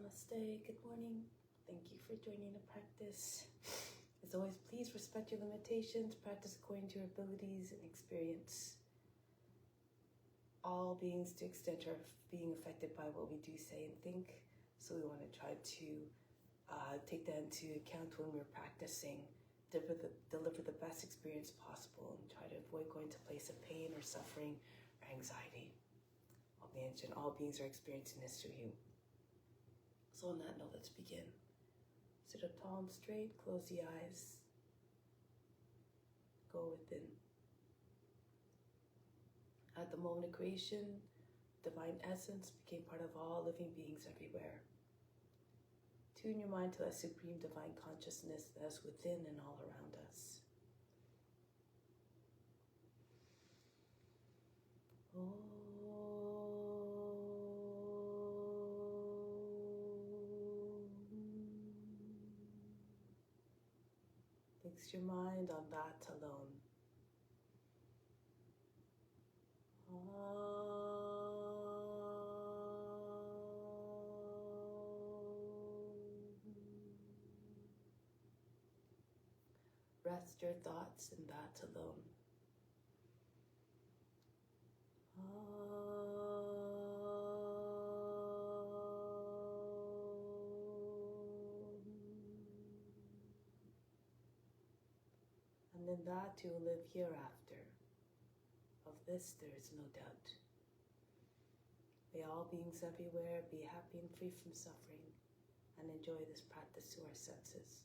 Namaste, good morning. Thank you for joining the practice. As always, please respect your limitations, practice according to your abilities and experience. All beings to extent are being affected by what we do, say, and think. So we want to try to take that into account when we're practicing, deliver the best experience possible, and try to avoid going to a place of pain or suffering or anxiety. All beings are experiencing this through you. So on that note, let's begin. Sit up tall and straight, close the eyes, go within. At the moment of creation, divine essence became part of all living beings everywhere. Tune your mind to that supreme divine consciousness that is within and all around us. Fix your mind on that alone. Rest your thoughts in that alone. And in that you will live hereafter. Of this there is no doubt. May all beings everywhere be happy and free from suffering and enjoy this practice through our senses.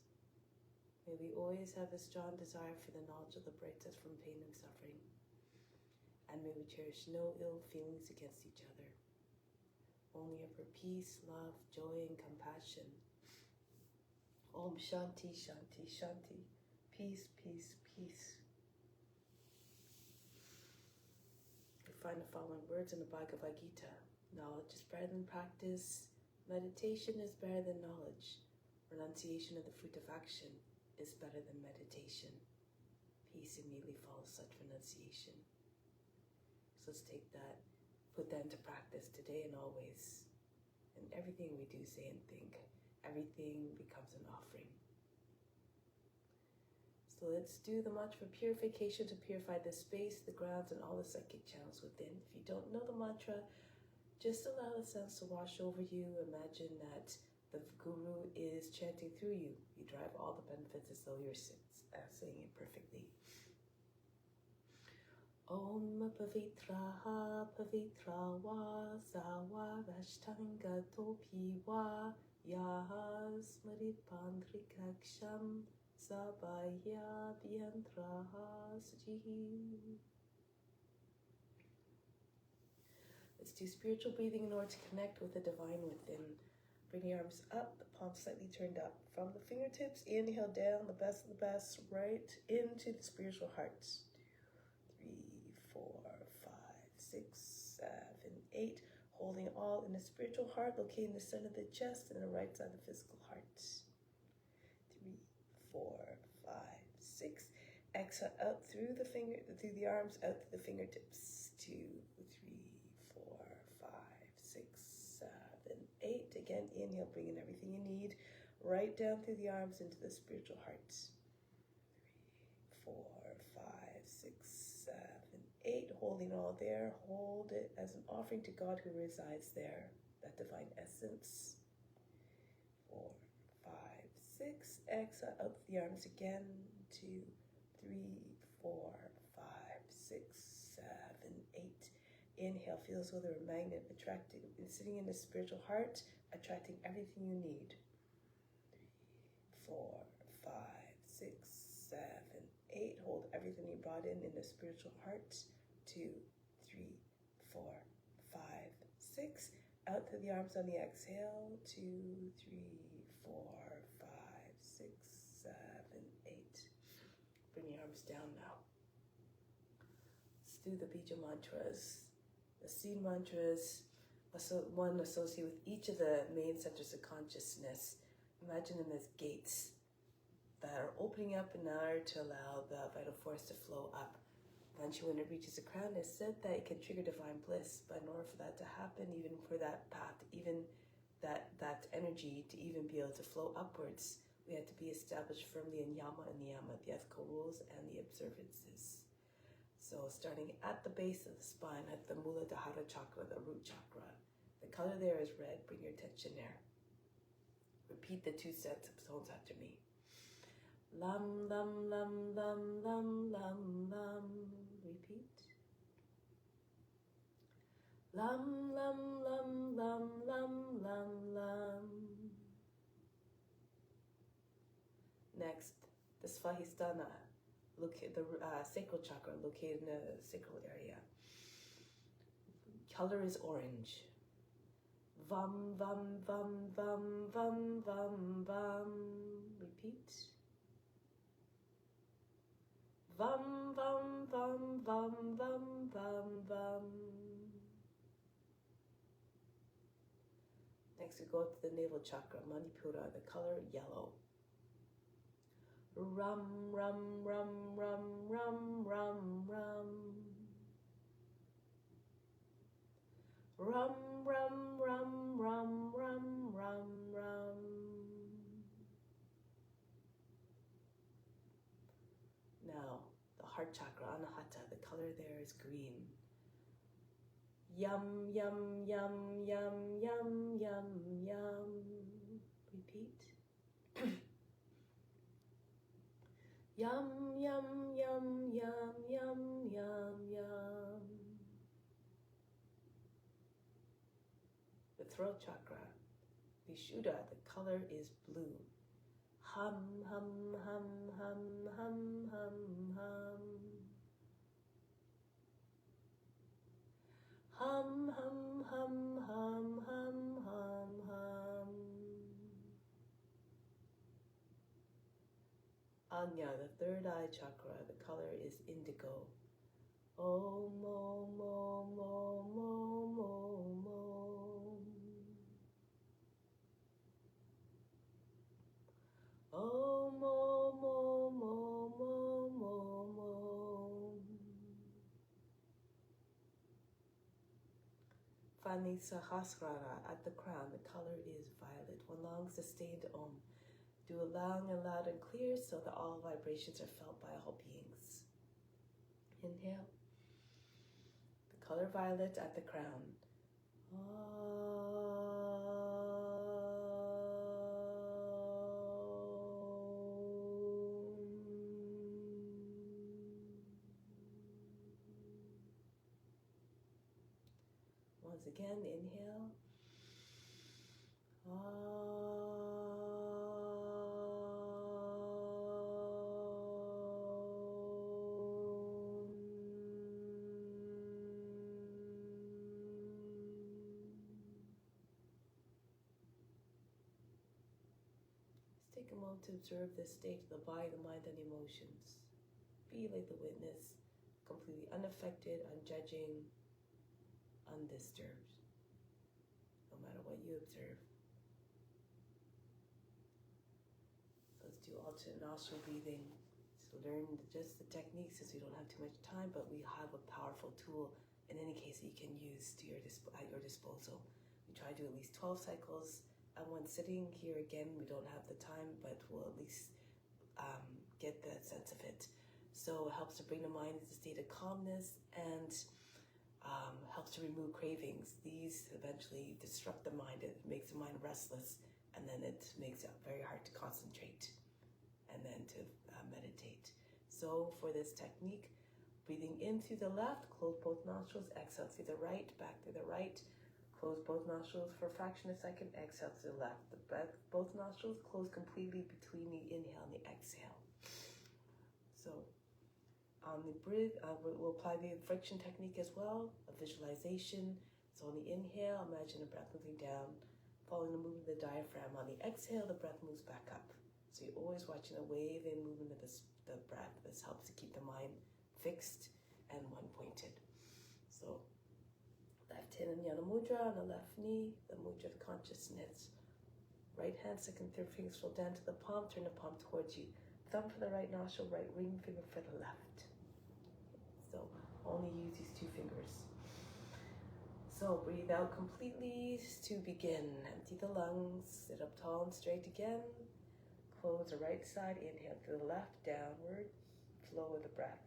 May we always have a strong desire for the knowledge that liberates us from pain and suffering. And may we cherish no ill feelings against each other. Only ever peace, love, joy, and compassion. Om Shanti, Shanti, Shanti. Peace, peace, peace. We find the following words in the Bhagavad Gita. Knowledge is better than practice. Meditation is better than knowledge. Renunciation of the fruit of action is better than meditation. Peace immediately follows such renunciation. So let's take that, put that into practice today and always. And everything we do, say, and think, everything becomes an offering. So let's do the mantra for purification to purify the space, the grounds, and all the psychic channels within. If you don't know the mantra, just allow the sense to wash over you. Imagine that the Guru is chanting through you. You derive all the benefits as though you're saying it perfectly. Om Pavitraha Pavitra Sawa Vashtanga Topi Va Yaha Smaritpandrikaksham Sabaya Byantraha Sujihi. Let's do spiritual breathing in order to connect with the divine within. Bring your arms up, the palms slightly turned up. From the fingertips, inhale down, the best of the best, right into the spiritual heart. 2, 3, 4, 5, 6, 7, 8. Holding all in the spiritual heart, locating the center of the chest and the right side of the physical heart. 3, 4, 5, 6. Exhale out through the arms, out through the fingertips. 2, 3, 4, 5, 6, 7, 8. Again, inhale, bring in everything you need. Right down through the arms into the spiritual heart. 3, 4, 5, 6, 7, 8. Holding all there. Hold it as an offering to God who resides there. That divine essence. 4, 5, 6. Exhale out through the arms again. 2, 3, 4, 5, 6, 7, 8. Inhale, feel as though they're a magnet attracting and sitting in the spiritual heart, attracting everything you need. 3, 4, 5, 6, 7, 8. Hold everything you brought in the spiritual heart. 2, 3, 4, 5, 6. Out through the arms on the exhale. 2, 3, 4, 5, 6, 7, 8. Bring your arms down now. Let's do the bija mantras. The seed mantras, one associated with each of the main centers of consciousness. Imagine them as gates that are opening up in order to allow the vital force to flow up. Eventually, when it reaches the crown, it's said that it can trigger divine bliss. But in order for that to happen, even for that path, even that energy to even be able to flow upwards, we had to be established firmly in yama and niyama, the ethical rules and the observances. So starting at the base of the spine, at the Muladhara chakra, the root chakra, the color there is red. Bring your attention there. Repeat the 2 sets of tones after me. Lam, lam, lam, lam, lam, lam, lam. Repeat. Lam, lam, lam, lam, lam, lam, lam. Next, the Svahistana, the sacral chakra, located in the sacral area. Color is orange. Vam, vam, vam, vam, vam, vam, vam. Repeat. Vam, vam, vam, vam, vam, vam, vam. Next we go to the navel chakra, Manipura, the color yellow. Rum, rum, rum, rum, rum, rum, rum. Rum, rum, rum, rum, rum, rum, rum. Now, the heart chakra, Anahata, the color there is green. Yum, yum, yum, yum, yum, yum, yum. Repeat. Yum, yum, yum, yum, yum, yum, yum. The throat chakra, Vishuddha, the color is blue. Hum, hum, hum, hum, hum, hum, hum. Hum, hum, hum, hum, hum, hum, hum. Anya, the third eye chakra, the color is indigo. Om, om, om, om, om, om, om. Om, om, om, om, om, om, om. Finally, Sahasrara, at the crown, the color is violet. One long sustained Om. Do a long and loud and clear so that all vibrations are felt by all beings. Inhale. The color violet at the crown. Once again, inhale. Take a moment to observe this state of the body, the mind, and emotions. Be like the witness, completely unaffected, unjudging, undisturbed, no matter what you observe. Let's do alternate nostril breathing. So learn just the techniques since we don't have too much time, but we have a powerful tool in any case that you can use to at your disposal. We try to do at least 12 cycles at one sitting. Here again, we don't have the time, but we'll at least get the sense of it. So it helps to bring the mind into a state of calmness and helps to remove cravings. These eventually disrupt the mind. It makes the mind restless, and then it makes it very hard to concentrate and then to meditate. So for this technique, breathing in through the left, close both nostrils, exhale through the right, back to the right, close both nostrils for a fraction of a second, exhale to the left. The breath, both nostrils close completely between the inhale and the exhale. So on the breath, we'll apply the friction technique as well, a visualization. So on the inhale, imagine the breath moving down, following the movement of the diaphragm. On the exhale, the breath moves back up. So you're always watching a wave in movement of the breath. This helps to keep the mind fixed and one-pointed. So left hand in Jnana Mudra on the left knee, the mudra of consciousness. Right hand, second, third fingers roll down to the palm, turn the palm towards you. Thumb for the right nostril, right ring finger for the left. So only use these two fingers. So breathe out completely to begin. Empty the lungs, sit up tall and straight again. Close the right side, inhale to the left, downward. Flow of the breath.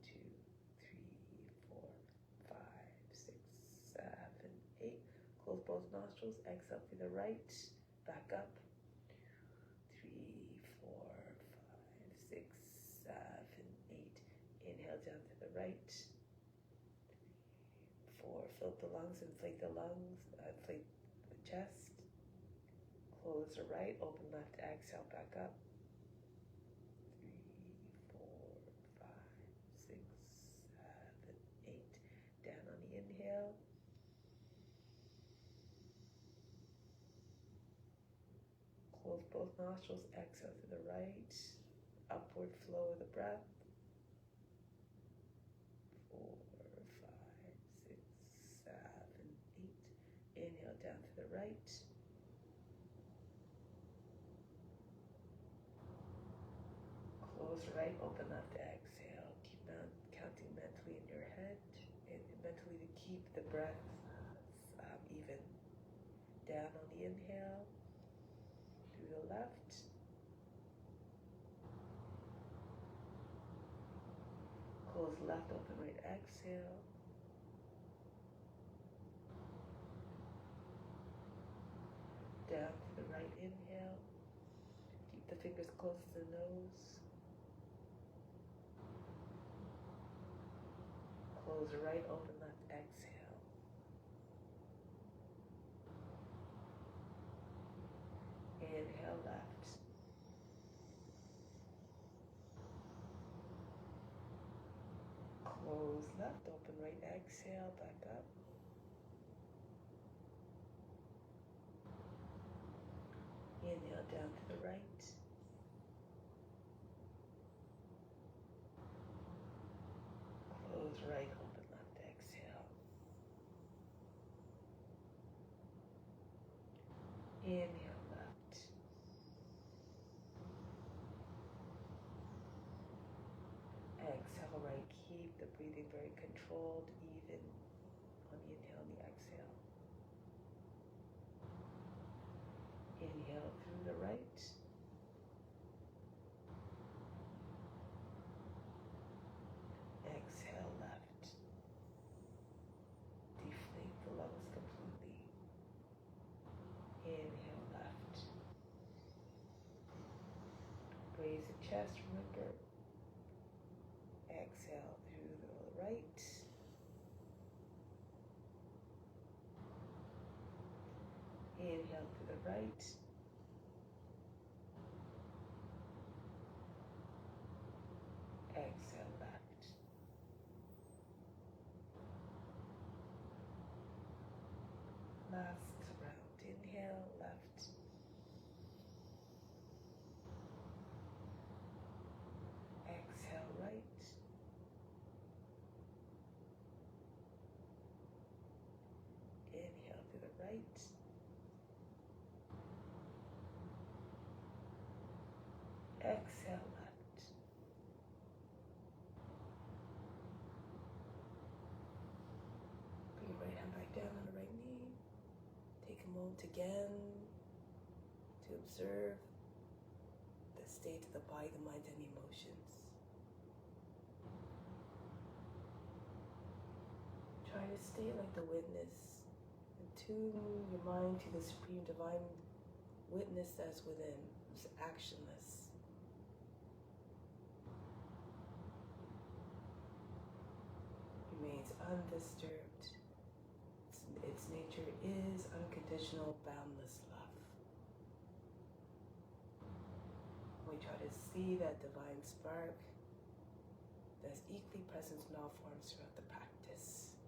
2, 3, 4, 5, 6, 7, 8. Close both nostrils, exhale to the right, back up. 3, 4, 5, 6, 7, 8. Inhale down to the right. 4, fill the lungs, inflate the lungs, inflate the chest. Close the right, open left, exhale, back up. 3, 4, 5, 6, 7, 8. Down on the inhale. Close both nostrils, exhale to the right. Upward flow of the breath. 4, 5, 6, 7, 8. Inhale down to the right. Close right, open left, exhale. Keep counting mentally in your head and mentally to keep the breath even. Down on the inhale, through the left. Close left, open right, exhale. Down to the right, inhale. Keep the fingers close to the nose. Close right, open left, exhale. Inhale left. Close left, open right, exhale, back up. Inhale down to the right. Close right, open left, exhale. Inhale left. Exhale right, keep the breathing very controlled, even on the inhale and the exhale. Inhale through the right. Exhale left. Deflate the lungs completely. Inhale left. Raise the chest, remember. Exhale through the right. Inhale to the right. Exhale left. Last round. Inhale left. Exhale right. Inhale to the right. Exhale left. Bring your right hand back down on the right knee. Take a moment again to observe the state of the body, the mind, and emotions. Try to stay like the witness and tune your mind to the supreme divine witness that's within, who's actionless. Remains undisturbed. Its nature is unconditional, boundless love. We try to see that divine spark that's equally present in all forms throughout the practice.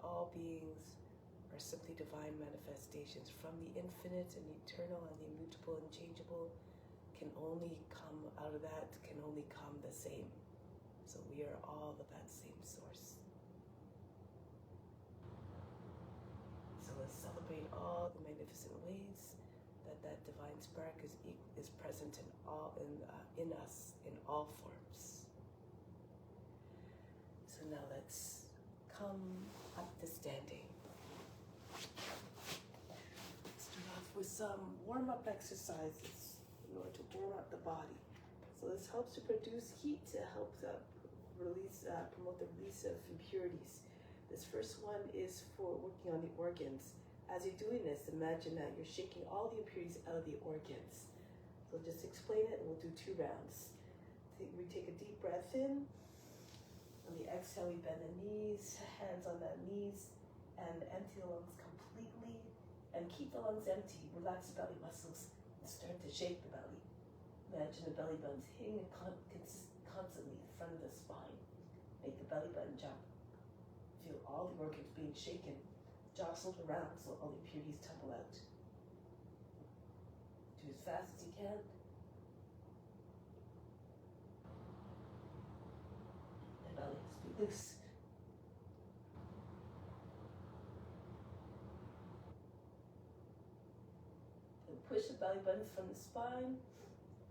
All beings are simply divine manifestations from the infinite and eternal and the immutable and changeable. Can only come out of that, can only come the same. So we are all of that same source. So let's celebrate all the magnificent ways that that divine spark is present in us in all forms. So now let's come up to standing. some warm-up exercises in order to warm up the body. So this helps to produce heat, it helps promote the release of impurities. This first one is for working on the organs. As you're doing this, imagine that you're shaking all the impurities out of the organs. So just explain it, and we'll do 2 rounds. We take a deep breath in. On the exhale, we bend the knees, hands on the knees, and empty the lungs completely. And keep the lungs empty. Relax the belly muscles and start to shake the belly. Imagine the belly button's hanging constantly in front of the spine. Make the belly button jump. Feel all the organs being shaken, jostled around so all the impurities tumble out. Do as fast as you can. The belly has to be loose. Then push the belly button from the spine.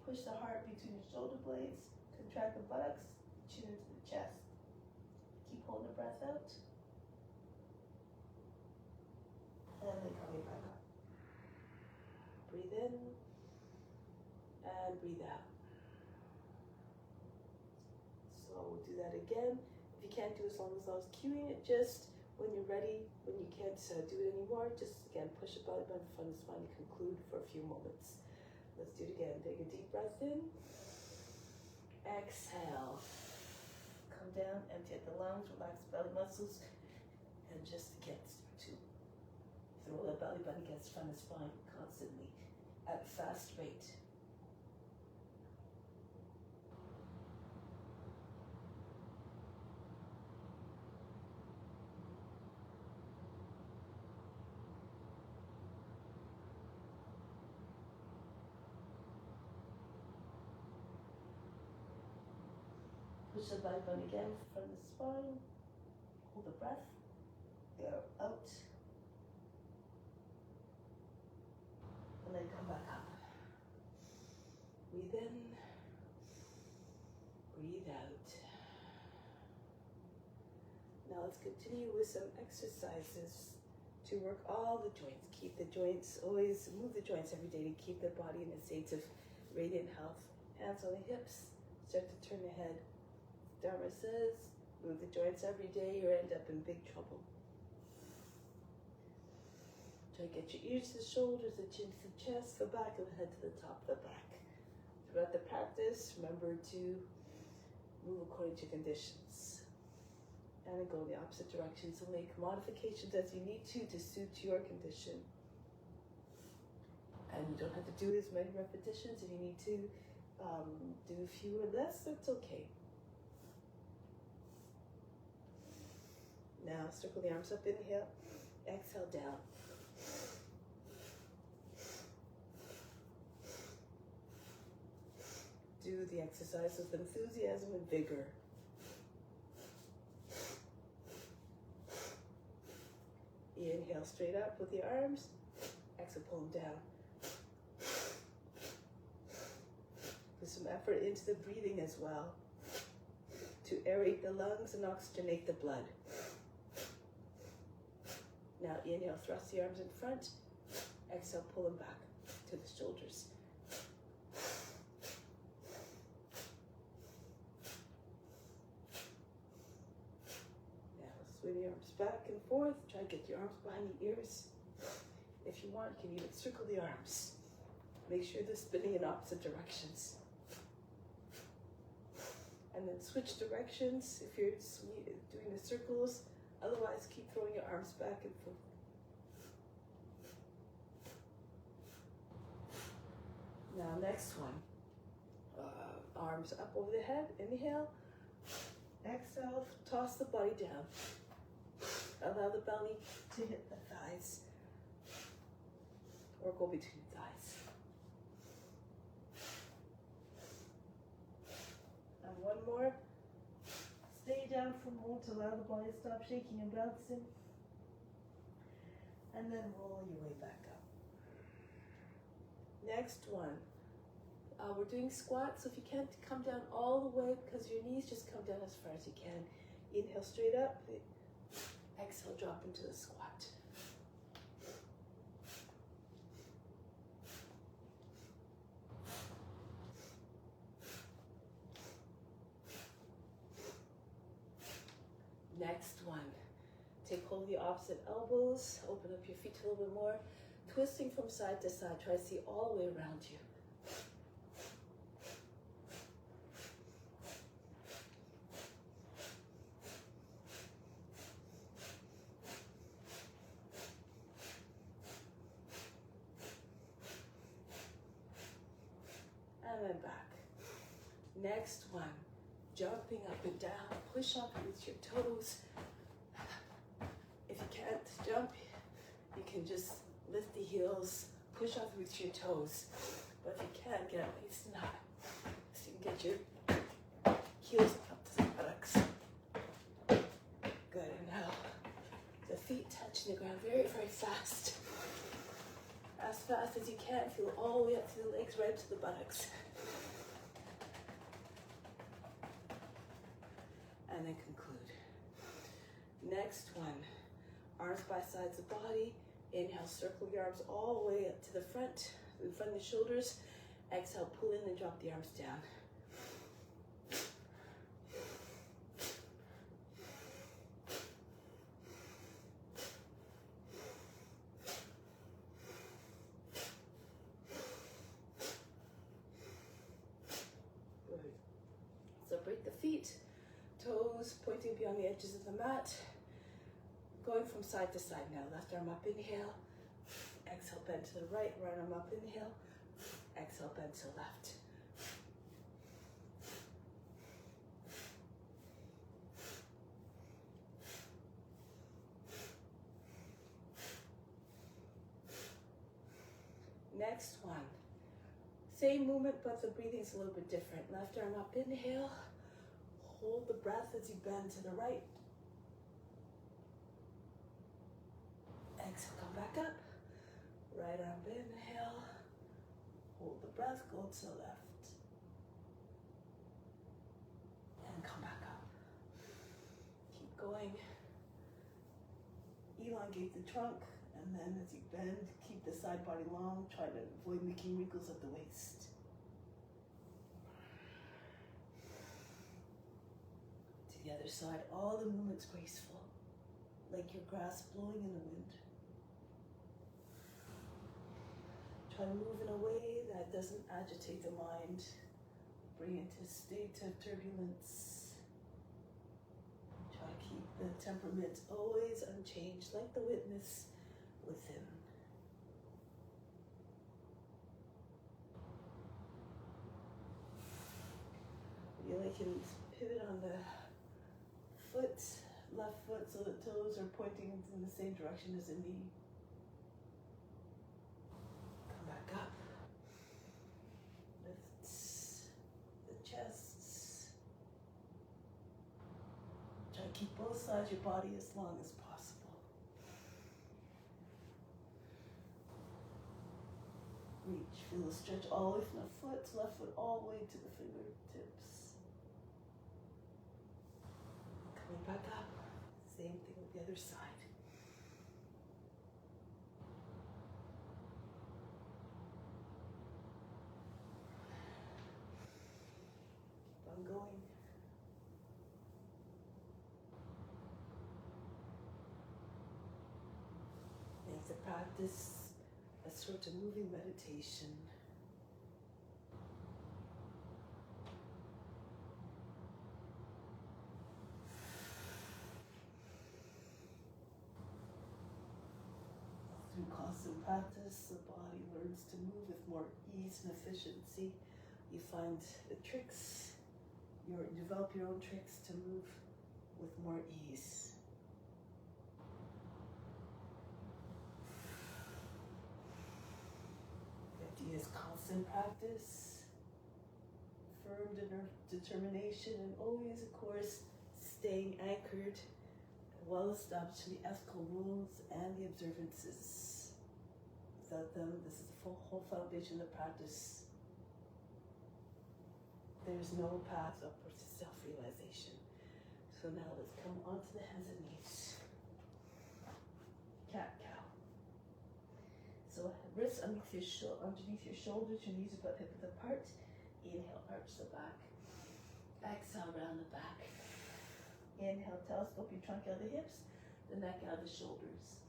Push the heart between the shoulder blades. Contract the buttocks. Chin into the chest. Keep holding the breath out. And then coming back up. Breathe in and breathe out. So we'll do that again. If you can't do as long as I was cueing it, just when you're ready, when you can't do it anymore, just again push the belly button from the spine and conclude for a few moments. Let's do it again. Take a deep breath in. Exhale. Come down, empty out the lungs, relax the belly muscles, and just again start to throw the belly button against the front of the spine constantly at a fast rate. Push the belly button again from the spine. Hold the breath. Air out. And then come back up. Breathe in. Breathe out. Now let's continue with some exercises to work all the joints. Keep the joints, always move the joints every day to keep the body in a state of radiant health. Hands on the hips. Start to turn the head. Dharma says, move the joints every day, you end up in big trouble. Try to get your ears to the shoulders, the chin to the chest, the back of the head to the top of the back. Throughout the practice, remember to move according to conditions. And then go in the opposite direction, so make modifications as you need to suit your condition. And you don't have to do as many repetitions. If you need to do fewer or less, that's okay. Now, circle the arms up, inhale, exhale down. Do the exercise with enthusiasm and vigor. Inhale straight up with the arms, exhale, pull them down. Put some effort into the breathing as well to aerate the lungs and oxygenate the blood. Now inhale, thrust the arms in front. Exhale, pull them back to the shoulders. Now swing the arms back and forth. Try to get your arms behind the ears. If you want, you can even circle the arms. Make sure they're spinning in opposite directions. And then switch directions if you're doing the circles. Otherwise, keep throwing your arms back and forth. Now, next one. Arms up over the head. Inhale. Exhale. Toss the body down. Allow the belly to hit the thighs. Or go between the thighs. And one more. Stay down for a moment to allow the body to stop shaking and bouncing. And then roll your way back up. Next one. We're doing squats, so if you can't come down all the way because your knees, just come down as far as you can. Inhale straight up. Exhale, drop into the squat. Next one. Take hold of the opposite elbows. Open up your feet a little bit more. Twisting from side to side. Try to see all the way around you. And then back. Next one. Jumping up and down. Push up with your toes. If you can't jump, you can just lift the heels, push off with your toes. But if you can't, get at least not. So you can get your heels up to the buttocks. Good, and now the feet touching the ground very, very fast. As fast as you can, feel all the way up to the legs, right to the buttocks. And then conclude. Next one. Arms by sides of the body. Inhale, circle your arms all the way up to the front, in front of the shoulders. Exhale, pull in and drop the arms down. Good. Separate the feet, toes pointing beyond the edges of the mat. Going from side to side now. Left arm up, inhale. Exhale, bend to the right. Right arm up, inhale. Exhale, bend to the left. Next one. Same movement, but the breathing's a little bit different. Left arm up, inhale. Hold the breath as you bend to the right. Exhale, come back up. Right arm, inhale. Hold the breath, go to the left. And come back up. Keep going. Elongate the trunk, and then as you bend, keep the side body long. Try to avoid making wrinkles at the waist. To the other side, all the movements graceful, like your grass blowing in the wind. Try to move in a way that doesn't agitate the mind, bring it to a state of turbulence. Try to keep the temperament always unchanged, like the witness within. Really can pivot on the foot, left foot, so the toes are pointing in the same direction as the knee. Back up. Lift the chest. Try to keep both sides of your body as long as possible. Reach. Feel the stretch all the way from the foot, left foot all the way to the fingertips. Coming back up. Same thing with the other side. Going. Make the practice a sort of moving meditation. Through constant practice, the body learns to move with more ease and efficiency. You find the tricks. Develop your own tricks to move with more ease. The idea is constant practice, firm determination, and always, of course, staying anchored, well established in the ethical rules and the observances. Without them, this is the whole foundation of the practice. There's no path upwards to self-realization. So now let's come onto the hands and knees. Cat-cow. So wrists underneath your shoulders, your knees are about hip width apart. Inhale, arch the back. Exhale, round the back. Inhale, telescope your trunk out of the hips, the neck out of the shoulders.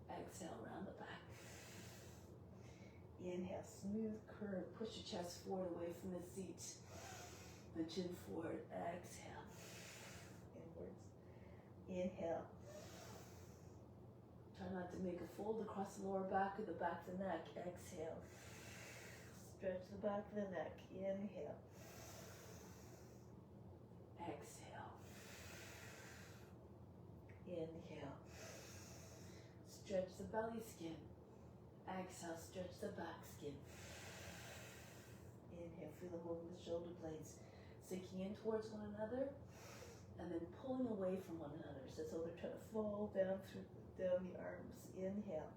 Exhale, round the back. Inhale, smooth curve. Push your chest forward away from the seat. The chin forward. Exhale. Inwards. Inhale. Try not to make a fold across the lower back or the back of the neck. Exhale. Stretch the back of the neck. Inhale. Exhale. Inhale. Stretch the belly skin. Exhale, stretch the back skin. Inhale, feel the movement of the shoulder blades sinking in towards one another and then pulling away from one another. So it's they're trying to fall down down the arms. Inhale.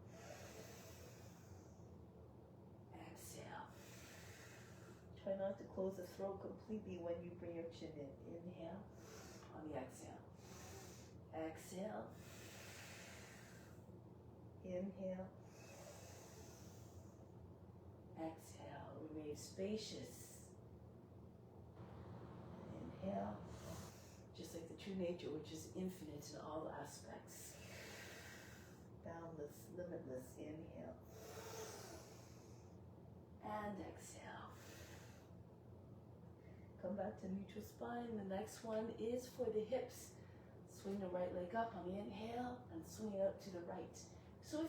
Exhale. Try not to close the throat completely when you bring your chin in. Inhale. On the exhale. Exhale. Inhale. Exhale. Remain spacious. Inhale. Just like the true nature, which is infinite in all aspects. Boundless, limitless. Inhale. And exhale. Come back to neutral spine. The next one is for the hips. Swing the right leg up on the inhale and swing it up to the right. So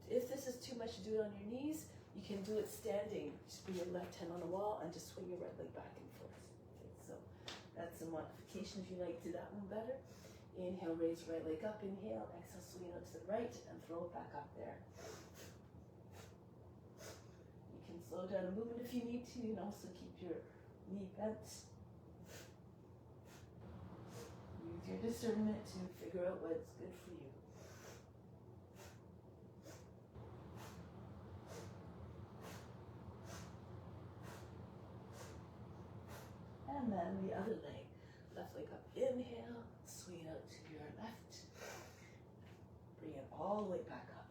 if this is too much to do it on your knees, you can do it standing. Just bring your left hand on the wall and just swing your right leg back and forth. Okay, so that's a modification if you like to do that one better. Inhale, raise right leg up. Inhale, exhale, swing it up to the right and throw it back up there. You can slow down the movement if you need to. You can also keep your knee bent. Use your discernment to figure out what's good for you. And then the other leg. Left leg up. Inhale. Swing out to your left. Bring it all the way back up.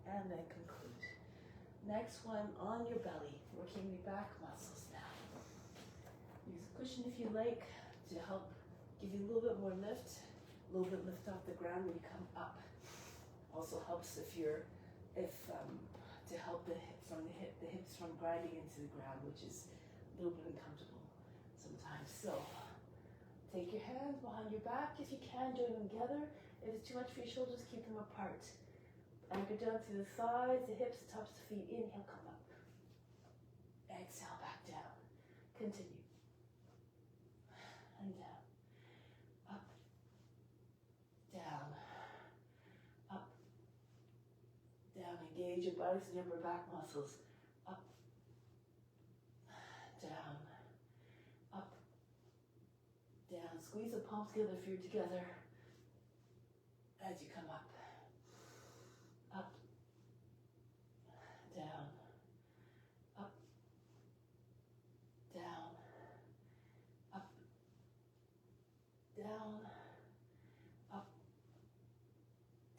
And then conclude. Next one on your belly, working the back muscles now. Use a cushion if you like to help give you a little bit more lift, a little bit lift off the ground when you come up. Also helps to help the hips from grinding into the ground, which is a little bit uncomfortable sometimes. So take your hands behind your back if you can, join them together. If it's too much for your shoulders, keep them apart. Anchor down to the thighs, the hips, the tops of the feet. Inhale, come up. Exhale, back down. Continue. And down. Up. Down. Up. Down. Engage your biceps and upper back muscles. Up. Down. Up. Down. Squeeze the palms together if you're together. As you come up. Up, down, up, down, up, down, up,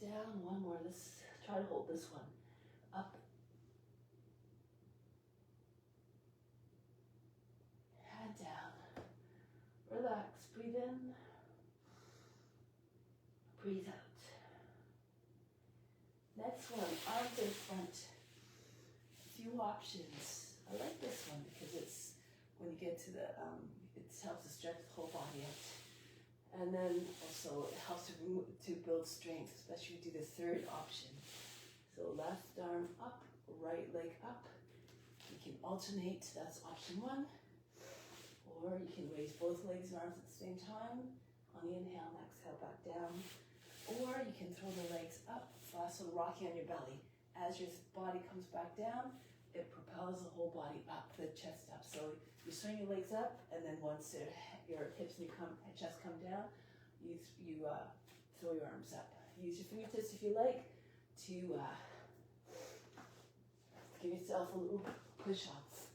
down. One more. Let's try to hold this one. Up, and down. Relax. Breathe in. Breathe out. Next one, arms in front. A few options. I like this one because it's, when you get to the, it helps to stretch the whole body out. And then also it helps to build strength, especially if you do the third option. So left arm up, right leg up. You can alternate, that's option one. Or you can raise both legs and arms at the same time. On the inhale and exhale, back down. Or you can throw the legs up, sort of rocking on your belly. As your body comes back down, it propels the whole body up, the chest up. So you swing your legs up, and then once your hips and your chest come down, you throw your arms up. Use your fingertips if you like to give yourself a little push off.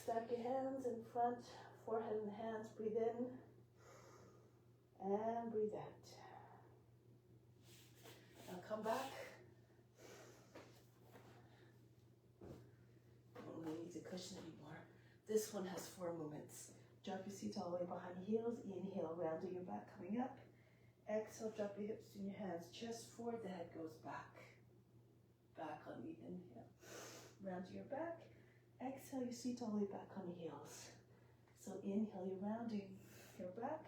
Stack your hands in front, forehead and hands. Breathe in and breathe out. Now come back. Don't really need a cushion anymore. This one has 4 movements. Drop your seat all the way behind your heels. Inhale, rounding your back, coming up. Exhale, drop your hips in your hands. Chest forward, the head goes back. Back on the inhale. Round to your back. Exhale, your seat all the way back on the heels. So inhale, you're rounding your back.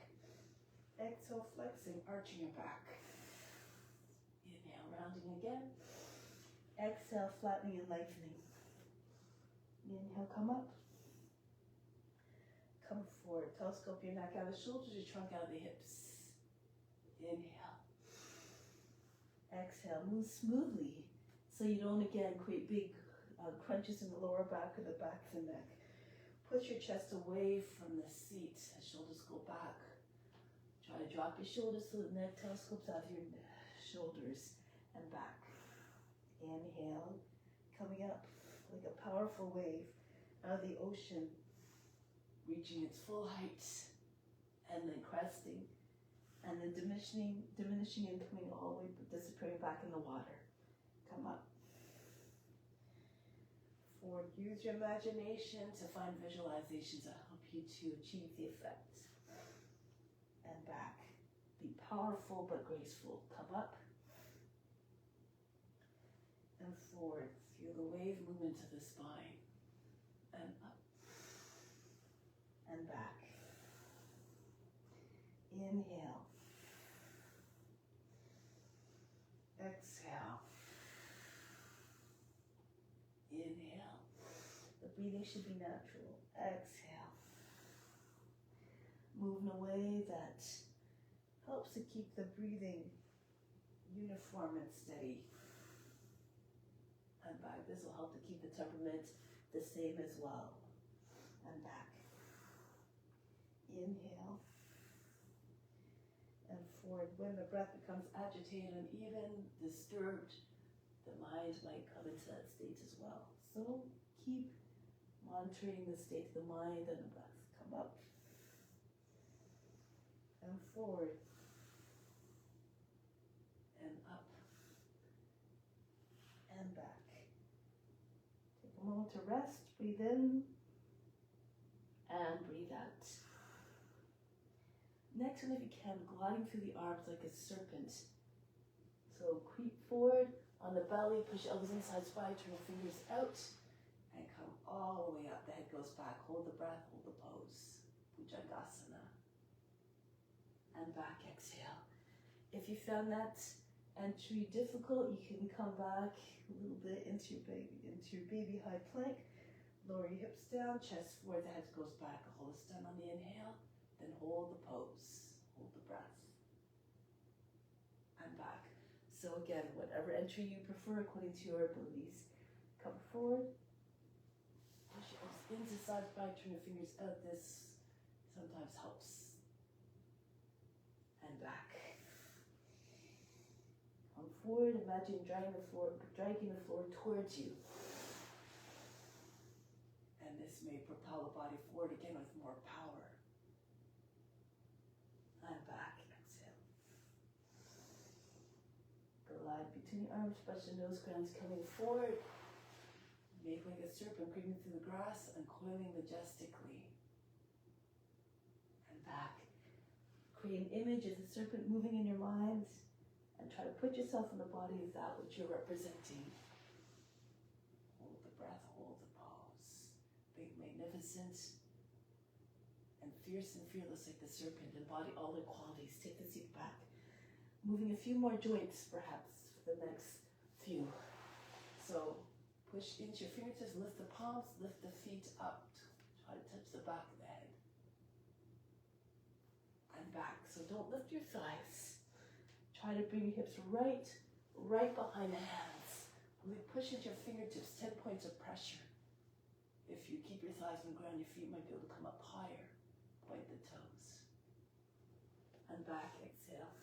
Exhale, flexing, arching your back. Inhale, rounding again. Exhale, flattening and lengthening. Inhale, come up. Come forward. Telescope your neck out of the shoulders, your trunk out of the hips. Inhale. Exhale, move smoothly so you don't again create big crunches in the lower back or the back of the neck. Push your chest away from the seat as shoulders go back. Try to drop your shoulders so the neck telescopes out of your shoulders and back. Inhale, coming up like a powerful wave out of the ocean, reaching its full height and then cresting and then diminishing and coming all the way, disappearing back in the water. Come up. Forward, use your imagination to find visualizations that help you to achieve the effect. And back. Be powerful but graceful. Come up. And forward. Feel the wave movement of the spine. And up. And back. Inhale. Exhale. Inhale. The breathing should be natural. Exhale. Move in a way that helps to keep the breathing uniform and steady. And back. This will help to keep the temperament the same as well. And back. Inhale. And forward. When the breath becomes agitated, uneven, disturbed, the mind might come into that state as well. So keep monitoring the state of the mind and the breath. Come up and forward and up and back. Take a moment to rest. Breathe in and breathe out. Next one, if you can, gliding through the arms like a serpent. So creep forward on the belly, push elbows inside spine, turn your fingers out, and come all the way up. The head goes back. Hold the breath, hold the pose. Bhujangasana. And back, exhale. If you found that entry difficult, you can come back a little bit into your baby high plank. Lower your hips down, chest forward, the head goes back. Hold it down on the inhale, then hold the pose. Hold the breath. And back. So again, whatever entry you prefer according to your abilities. Come forward. Push your arms into side spine, turn your fingers out. This sometimes helps. And back. Come forward. Imagine dragging the floor towards you. And this may propel the body forward again with more power. And back. Glide between the arms, brush the nose crowns coming forward. Make like a serpent creeping through the grass and coiling majestically. And back. Create an image of the serpent moving in your minds and try to put yourself in the body of that which you're representing. Hold the breath, hold the pose. Big, magnificent, and fierce and fearless like the serpent. Embody all their qualities. Take the seat back. Moving a few more joints, perhaps, for the next few. So, push into your fingertips, lift the palms, lift the feet up. Try to touch the back of the head. And back. So don't lift your thighs. Try to bring your hips right behind the hands. Really push into your fingertips, 10 points of pressure. If you keep your thighs on the ground, your feet might be able to come up higher. Point the toes. And back, exhale.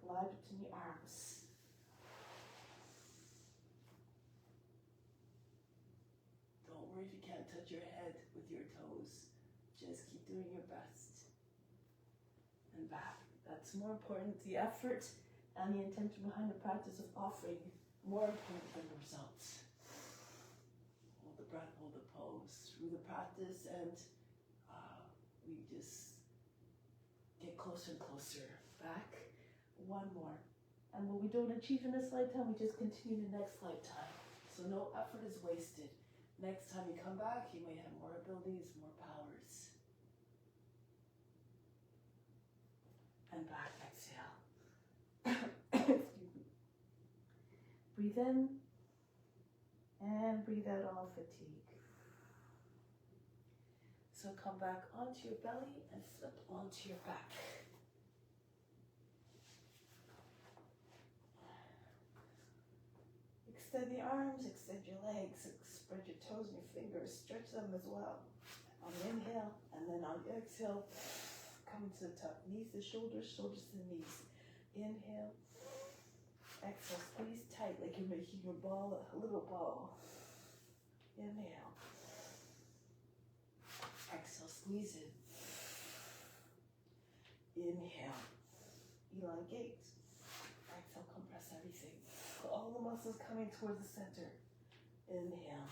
Glide between your arms. can't touch your head with your toes. Just keep doing your best. And back. That's more important. The effort and the intention behind the practice of offering, more important than the results. Hold the breath, hold the pose through the practice, and we just get closer and closer. Back. One more. And what we don't achieve in this lifetime, we just continue the next lifetime. So no effort is wasted. Next time you come back, you may have more abilities, more powers. And back, exhale. Excuse me. Breathe in and breathe out all fatigue. So come back onto your belly and flip onto your back. Extend the arms, extend your legs, spread your toes and your fingers, stretch them as well. On the inhale, and then on the exhale, come to the top. Knees to shoulders, shoulders to the knees. Inhale, exhale, squeeze tight like you're making your ball a little ball. Inhale, exhale, squeeze it. Inhale, elongate. Exhale, compress everything. All the muscles coming towards the center. Inhale.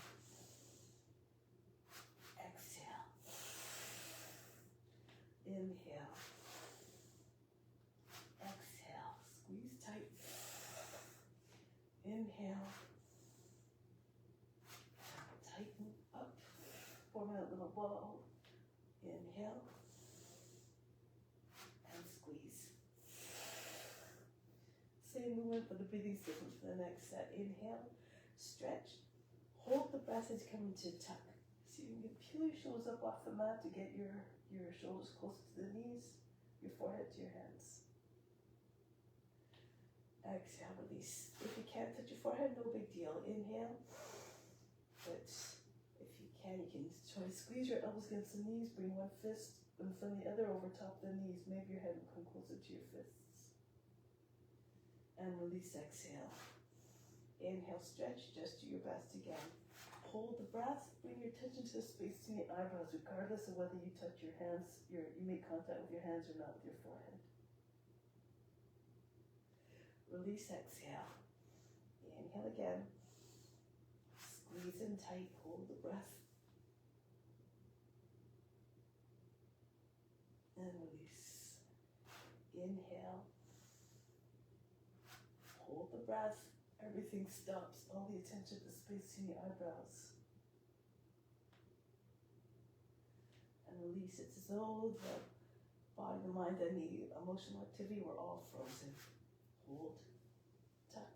Exhale. Inhale. Exhale. Squeeze tight. Inhale. Tighten up. Form a little ball. Inhale. And squeeze. Same movement, but the breathing's different for the next set. Inhale, stretch, hold the breath as you come into tuck. So you can peel your shoulders up off the mat to get your shoulders closer to the knees, your forehead to your hands. Exhale, release. If you can't touch your forehead, no big deal. Inhale, but if you can try to squeeze your elbows against the knees, bring one fist and from the other over top the knees. Maybe your head will come closer to your fists. And release, exhale. Inhale, stretch, just do your best again. Hold the breath, bring your attention to the space between your eyebrows, regardless of whether you touch your hands, you make contact with your hands or not with your forehead. Release, exhale. Inhale again. Squeeze in tight, hold the breath. And release. Inhale. Hold the breath. Everything stops. All the attention to the space in your eyebrows. And release. It's as though the body, the mind, and the emotional activity were all frozen. Hold. Tuck.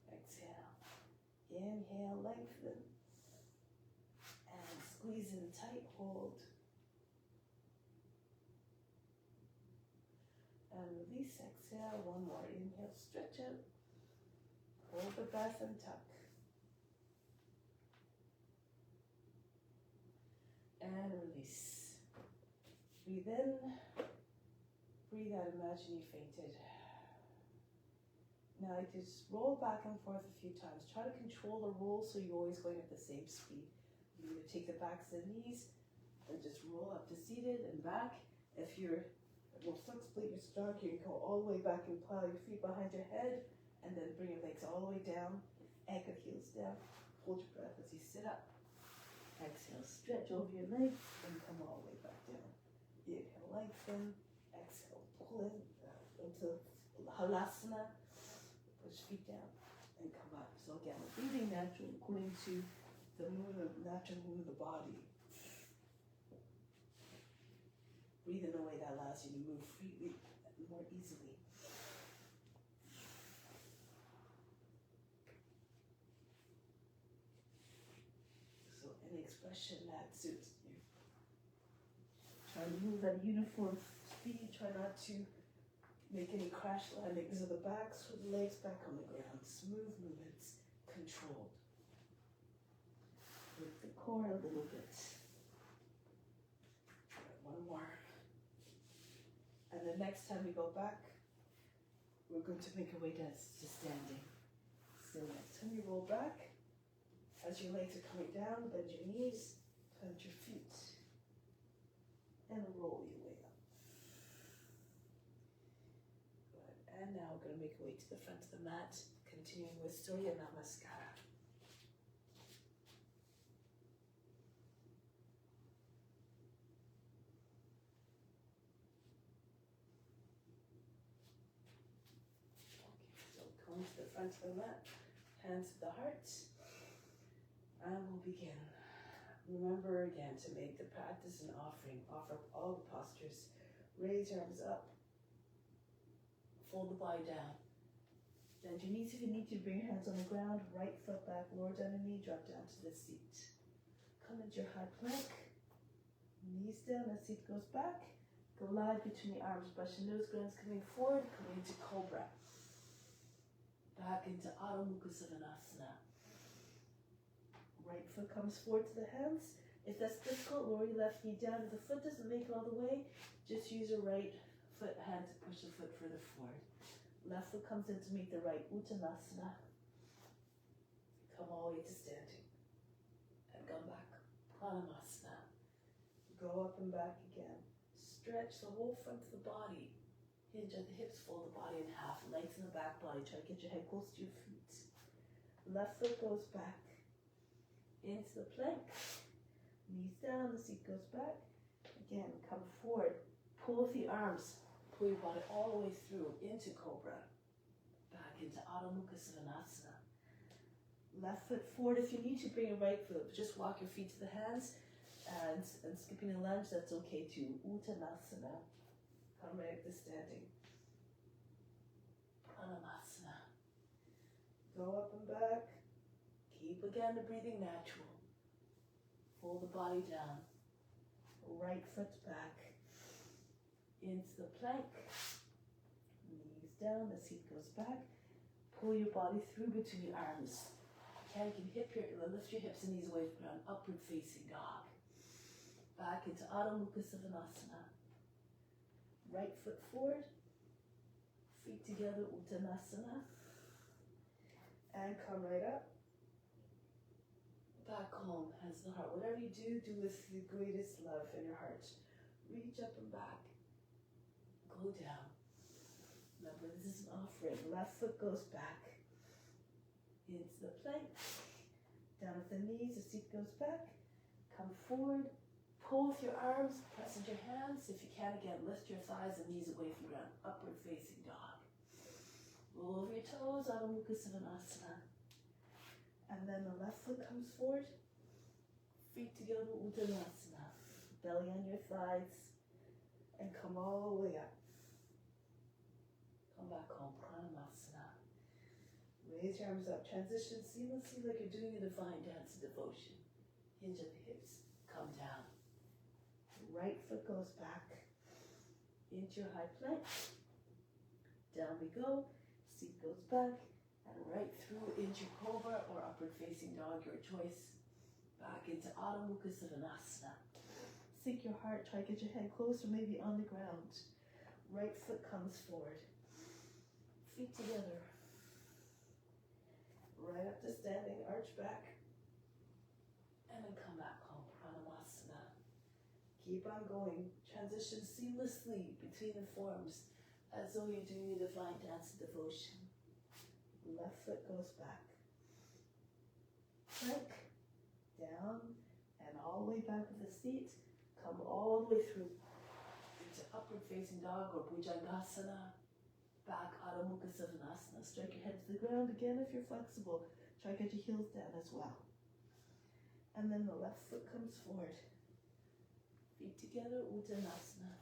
Exhale. Inhale, lengthen. And squeeze in tight. Hold. And release, exhale, one more. Inhale, stretch out. Hold the breath and tuck. And release. Breathe in. Breathe out, imagine you fainted. Now just roll back and forth a few times. Try to control the roll so you're always going at the same speed. You either take the backs of the knees and just roll up to seated and back. If you're more flexible, you're strong, you can go all the way back and plow your feet behind your head and then bring your legs all the way down, anchor heels down. Hold your breath as you sit up. Exhale, stretch over your legs and come all the way back down. Inhale, lengthen. Exhale, pull in into halasana. Push feet down and come up. So again, breathing natural according to the natural movement of the body. Breathe in a way that allows you to move freely, more easily. So any expression that suits you. Try to move at a uniform speed. Try not to make any crash landings of the backs with the legs back on the ground. Smooth movements, controlled. Lift the core a little bit. One more. And the next time we go back, we're going to make our way to standing. So next time you roll back, as your legs are coming down, bend your knees, plant your feet, and roll your way up. Good. And now we're going to make our way to the front of the mat, continuing with Surya Namaskara. Come to the front of the mat, hands to the heart, and we'll begin. Remember again to make the practice an offering. Offer up all the postures. Raise your arms up, fold the body down. Bend your knees if you need to. Bring your hands on the ground, right foot back, lower down the knee, drop down to the seat. Come into your high plank, knees down as seat goes back. Glide between the arms, brush your nose glands coming forward, coming into Cobra. Back into Adho Mukha Svanasana. Right foot comes forward to the hands. If that's difficult, lower your left knee down. If the foot doesn't make it all the way, just use your right foot hand to push the foot further forward. Left foot comes in to meet the right Uttanasana. Come all the way to standing. And come back. Pranamasana. Go up and back again. Stretch the whole front of the body. Hinge at the hips, fold the body in half, legs in the back body. Try to get your head close to your feet. Left foot goes back into the plank. Knees down, the seat goes back. Again, come forward. Pull with the arms. Pull your body all the way through into Cobra. Back into Adho Mukha Svanasana. Left foot forward. If you need to, bring your right foot. Just walk your feet to the hands. And skipping a lunge, that's okay too. Uttanasana. Come right up to standing. Pranamasana. Go up and back. Keep again the breathing natural. Fold the body down. Right foot back. Into the plank. Knees down, the seat goes back. Pull your body through between your arms. You can lift your hips and knees away from ground. Upward facing dog. Back into Adho Mukha Svanasana. Right foot forward, feet together, Uttanasana, and come right up. Back home, hands to the heart. Whatever you do, do with the greatest love in your heart. Reach up and back. Go down. Remember, this is an offering. Left foot goes back into the plank. Down at the knees, the seat goes back. Come forward. Pull with your arms, press into your hands. If you can, again, lift your thighs and knees away from the ground. Upward facing dog. Roll over your toes, Adho Mukha Svanasana. And then the left foot comes forward. Feet together, Uttanasana. Belly on your thighs. And come all the way up. Come back home, Pranamasana. Raise your arms up. Transition seamlessly like you're doing a divine dance of devotion. Hinge at the hips. Come down. Right foot goes back into your high plank. Down we go. Seat goes back and right through into Cobra or upward facing dog, your choice. Back into Adho Mukha Svanasana. Sink your heart. Try to get your head closer, maybe on the ground. Right foot comes forward. Feet together. Right up to standing. Arch back. And then come back home. Pranamasana. Keep on going. Transition seamlessly between the forms as though you're doing a divine dance of devotion. Left foot goes back. Plank. Down. And all the way back to the seat. Come all the way through into upward facing dog or Bhujangasana. Back Adho Mukha Svanasana. Strike your head to the ground again if you're flexible. Try to get your heels down as well. And then the left foot comes forward. Feet together, Uttanasana.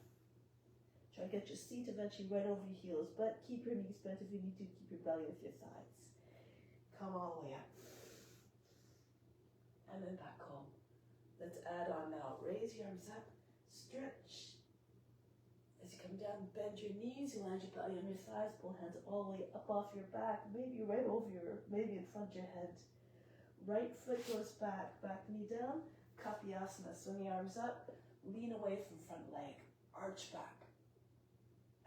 Try to get your seat eventually right over your heels, but keep your knees bent if you need to. Keep your belly with your thighs. Come all the way up. And then back home. Let's add on now. Raise your arms up. Stretch. As you come down, bend your knees. You land your belly on your thighs. Pull hands all the way up off your back. Maybe right over maybe in front of your head. Right foot goes back. Back knee down. Kapyasana. Swing your arms up. Lean away from front leg. Arch back.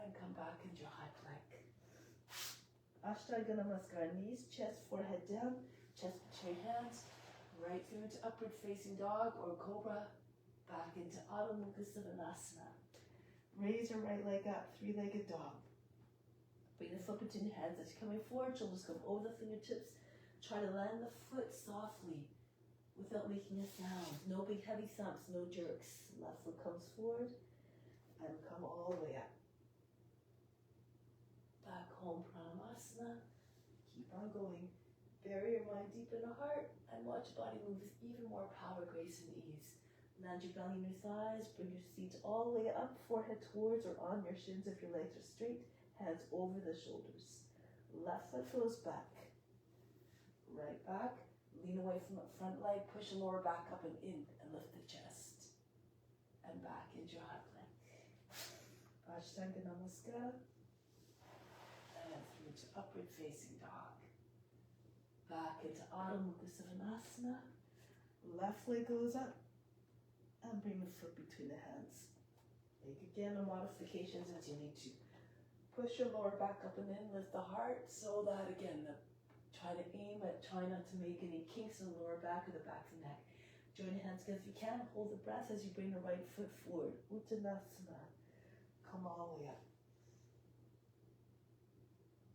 And come back into your high plank. Ashtanga Namaskara. Knees, chest, forehead down. Chest between your hands. Right through to upward facing dog or cobra. Back into Adho Mukha Savasana. Raise your right leg up, three-legged dog. Bring the foot between your hands as you're coming forward. Shoulders come over the fingertips. Try to land the foot softly without making a sound. No big heavy thumps, no jerks. Left foot comes forward and come all the way up. Back home, Pranamasana. Keep on going. Bury your mind deep in the heart and watch your body move with even more power, grace, and ease. Land your belly in your thighs. Bring your seat all the way up, forehead towards or on your shins if your legs are straight. Hands over the shoulders. Left foot goes back. Right back. Lean away from the front leg. Push the lower back up and in and lift the chest. And back into your high plank. Ashtanga Namaskara. And through to upward facing dog. Back into Adho Mukha Savasana. Left leg goes up. And bring the foot between the hands. Make again the modifications as you need to. Push your lower back up and in, lift the heart, so that again, try to aim at, try not to make any kinks in the lower back or the back of the neck. Join your hands together if you can. Hold the breath as you bring the right foot forward. Uttanasana. Come all the way up.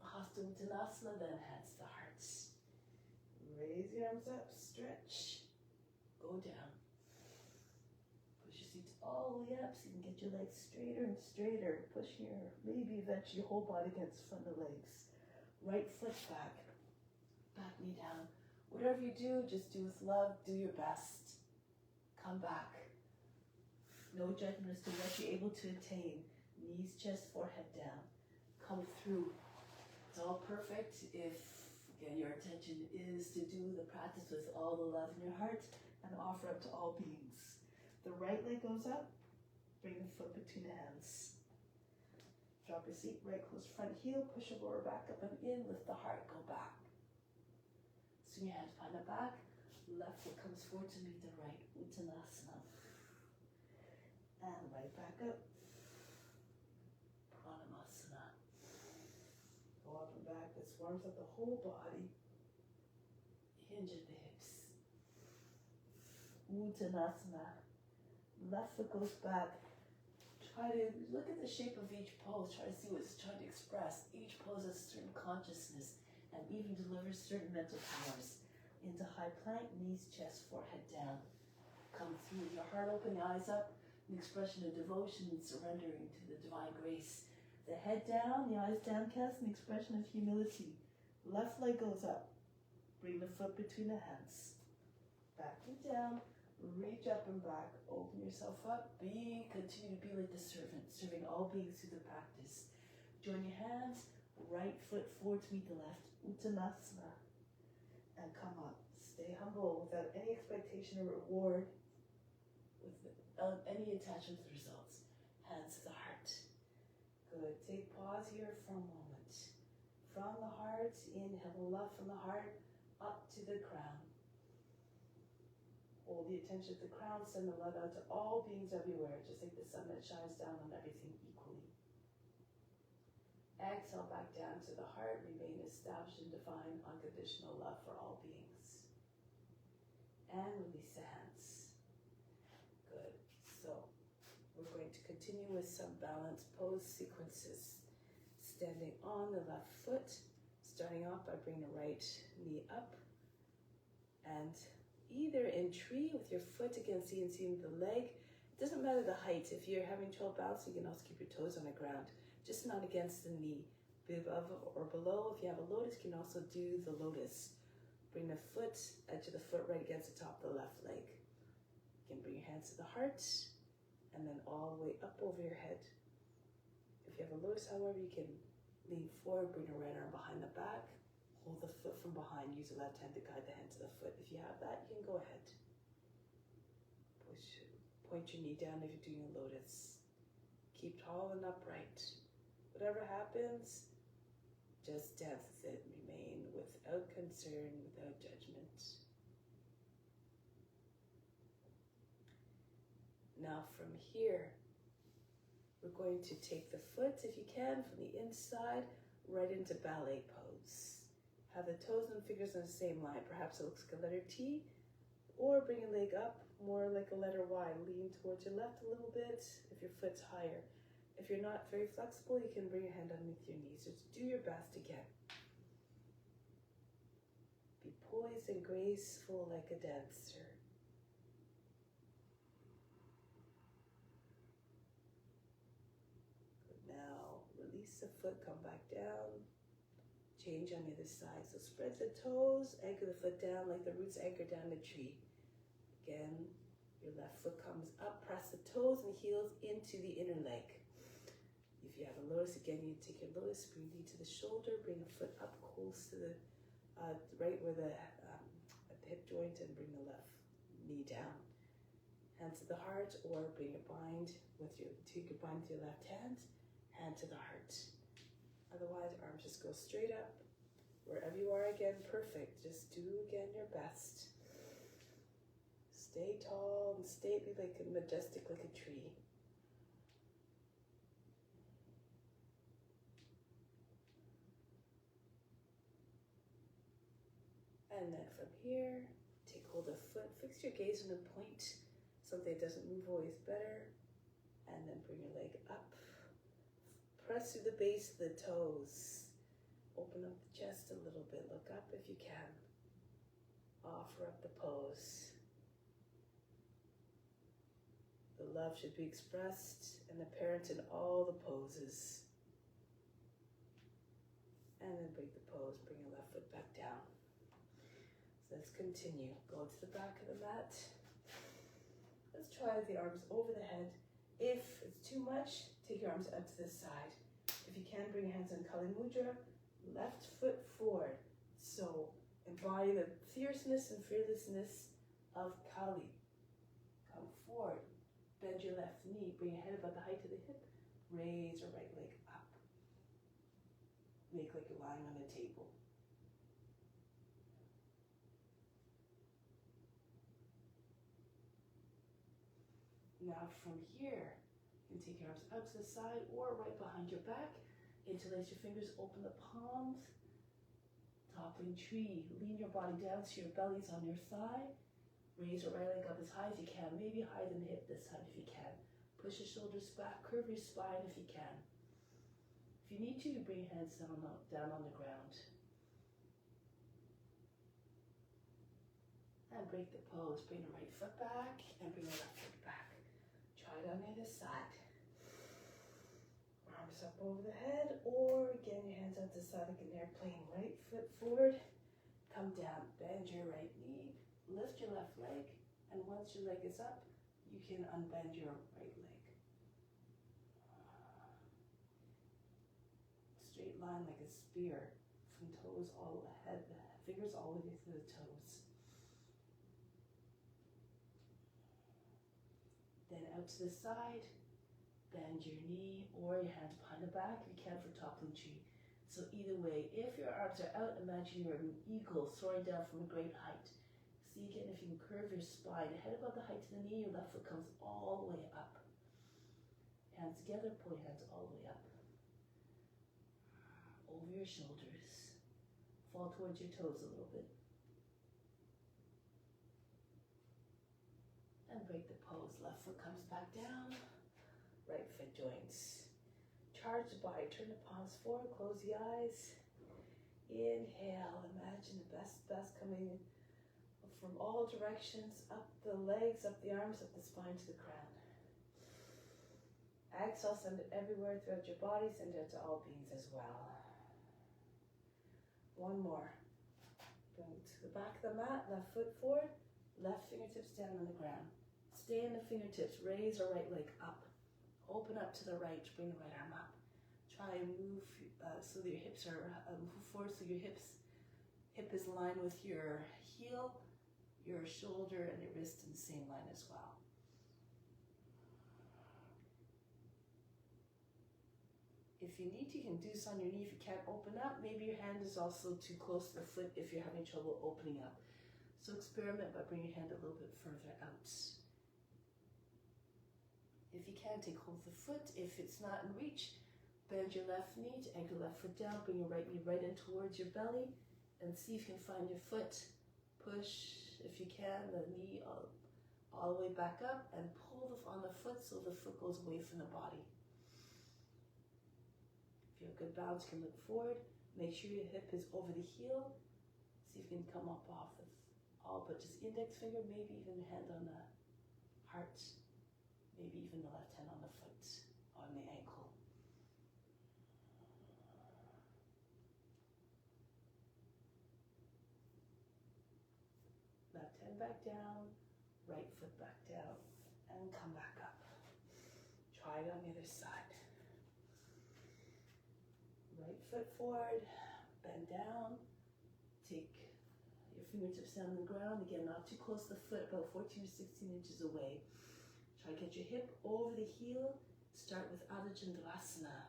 Hasta Uttanasana, then hands to the hearts. Raise your arms up, stretch, go down. Push your seats all the way up so you can get your legs straighter and straighter. Push your, maybe eventually your whole body against the front of the legs. Right foot back, back knee down. Whatever you do, just do with love, do your best. Come back. No judgment as to what you're able to attain. Knees, chest, forehead down. Come through. It's all perfect if, again, your intention is to do the practice with all the love in your heart and offer up to all beings. The right leg goes up. Bring the foot between the hands. Drop your seat, right close front heel. Push your lower back up and in. Lift the heart, go back. Swing your hands behind the back. Left foot comes forward to meet the right. Uttanasana. And right back up. Pranamasana. Go up and back. This warms up the whole body. Hinge at the hips. Uttanasana. Left foot goes back. Try to look at the shape of each pose. Try to see what it's trying to express. Each pose has certain consciousness and even delivers certain mental powers. Into high plank, knees, chest, forehead down. Come through with your heart open, eyes up, an expression of devotion and surrendering to the divine grace. The head down, the eyes downcast, an expression of humility. Left leg goes up. Bring the foot between the hands. Back and down. Reach up and back. Open yourself up. Continue to be like the servant, serving all beings through the practice. Join your hands. Right foot forward to meet the left. Uttanasana. And come up. Stay humble without any expectation or reward. Without any attachment to the results. Hands to the heart. Good. Take pause here for a moment. From the heart, inhale love from the heart up to the crown. Hold the attention at the crown, send the love out to all beings everywhere, just like the sun that shines down on everything equally. Exhale back down to the heart, remain established in divine, unconditional love for all beings. And release the hands. Good. So, we're going to continue with some balanced pose sequences. Standing on the left foot, starting off by bringing the right knee up, and either in tree with your foot against the inseam of the leg. It doesn't matter the height. If you're having trouble balancing, you can also keep your toes on the ground, just not against the knee. Above or below. If you have a lotus, you can also do the lotus. Bring the foot, edge of the foot right against the top of the left leg. You can bring your hands to the heart and then all the way up over your head. If you have a lotus, however, you can lean forward, bring your right arm behind the back. Hold the foot from behind. Use the left hand to guide the hand to the foot. If you have that, you can go ahead. Point your knee down if you're doing a lotus. Keep tall and upright. Whatever happens, just dance with it. Remain without concern, without judgment. Now from here, we're going to take the foot, if you can, from the inside, right into ballet pose. Have the toes and fingers on the same line. Perhaps it looks like a letter T, or bring your leg up more like a letter Y. Lean towards your left a little bit if your foot's higher. If you're not very flexible, you can bring your hand underneath your knees. Just do your best again. Be poised and graceful like a dancer. Good. Now, release the foot, come back down. Change on the other side. So spread the toes, anchor the foot down like the roots anchor down the tree. Again, your left foot comes up, press the toes and heels into the inner leg. If you have a lotus, again, you take your lotus, bring the knee to the shoulder, bring the foot up close to the right where at the hip joint, and bring the left knee down. Hands to the heart, or bring your bind take your bind with your left hand to the heart. Otherwise, arms just go straight up. Wherever you are, again, perfect. Just do again your best. Stay tall and stately, like a majestic, like a tree. And then from here, take hold of the foot, fix your gaze on the point. Something that doesn't move always better. And then bring your leg up. Press through the base of the toes. Open up the chest a little bit. Look up if you can. Offer up the pose. The love should be expressed and apparent in all the poses. And then break the pose. Bring your left foot back down. So let's continue. Go to the back of the mat. Let's try the arms over the head. If it's too much, take your arms up to the side. If you can, bring your hands in Kali Mudra, left foot forward. So embody the fierceness and fearlessness of Kali. Come forward, bend your left knee, bring your head about the height of the hip, raise your right leg up. Make like you're lying on a table. Now from here, you can take your arms out to the side or right behind your back. Interlace your fingers, open the palms. Toppling tree. Lean your body down so your belly's on your thigh. Raise your right leg up as high as you can. Maybe higher than the hip this time if you can. Push your shoulders back. Curve your spine if you can. If you need to, you bring your hands down on the ground. And break the pose. Bring the right foot back and bring the left foot back. Try it on the other side. Arms up over the head, or again, your hands out to the side like an airplane. Right foot forward, come down, bend your right knee, lift your left leg, and once your leg is up, you can unbend your right leg. Straight line like a spear, from toes all ahead, fingers all the way to the toes. Then out to the side, bend your knee or your hands behind the back if you can for toppling tree. So either way, if your arms are out, imagine you're an eagle soaring down from a great height. See again if you can curve your spine. Head above the height of the knee, your left foot comes all the way up. Hands together, pull your hands all the way up. Over your shoulders. Fall towards your toes a little bit. And break the pose. Left foot comes back down. Right foot joints. Charge the body. Turn the palms forward. Close the eyes. Inhale. Imagine the best coming from all directions. Up the legs, up the arms, up the spine to the crown. Exhale. Send it everywhere throughout your body. Send it to all beings as well. One more. Go to the back of the mat. Left foot forward. Left fingertips down on the ground. Stay in the fingertips. Raise your right leg up. Open up to the right. Bring the right arm up. Try and move so that your hips are move forward, so your hip is aligned with your heel, your shoulder, and your wrist in the same line as well. If you need to, you can do this on your knee. If you can't open up, maybe your hand is also too close to the foot if you're having trouble opening up. So experiment by bringing your hand a little bit further out. If you can, take hold of the foot. If it's not in reach, Bend your left knee to anchor left foot down. Bring your right knee right in towards your belly and see if you can find your foot. Push, if you can, the knee all the way back up and pull on the foot so the foot goes away from the body. If you have good balance, you can look forward. Make sure your hip is over the heel. See if you can come up off of all but just index finger, maybe even hand on the heart, maybe even the left hand on the foot, on the ankle. Left hand back down, right foot back down, and come back up. Try it on the other side. Right foot forward, bend down, take your fingertips down on the ground. Again, not too close to the foot, about 14 to 16 inches away. Try to get your hip over the heel. Start with Adho Chandrasana.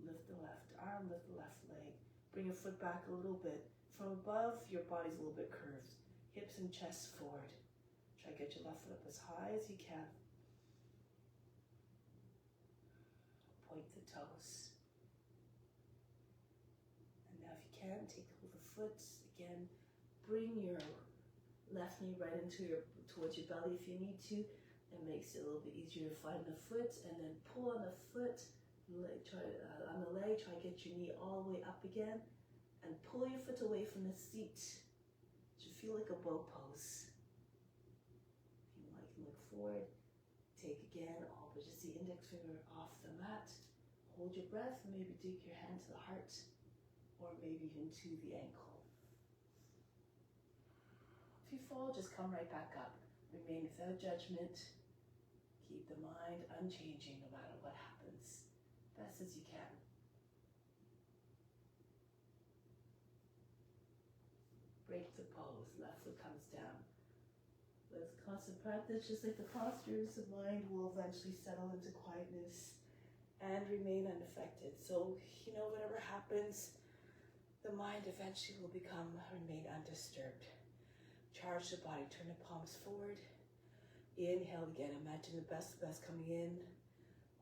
Lift the left arm, lift the left leg. Bring your foot back a little bit. From above, your body's a little bit curved. Hips and chest forward. Try to get your left foot up as high as you can. Point the toes. And now if you can, take hold of the foot. Again, bring your left knee right towards your belly if you need to. It makes it a little bit easier to find the foot. And then pull on the foot, on the leg. Try to get your knee all the way up again. And pull your foot away from the seat. It should feel like a bow pose. If you like, look forward. Take again, all but just the index finger off the mat. Hold your breath, and maybe dig your hand to the heart, or maybe even to the ankle. If you fall, just come right back up. Remain without judgment. Keep the mind unchanging no matter what happens, best as you can. Break the pose, left foot comes down. With constant practice, just like the postures, the mind will eventually settle into quietness and remain unaffected. So, whatever happens, the mind eventually will remain undisturbed. Charge the body, turn the palms forward. Inhale again, imagine the best coming in,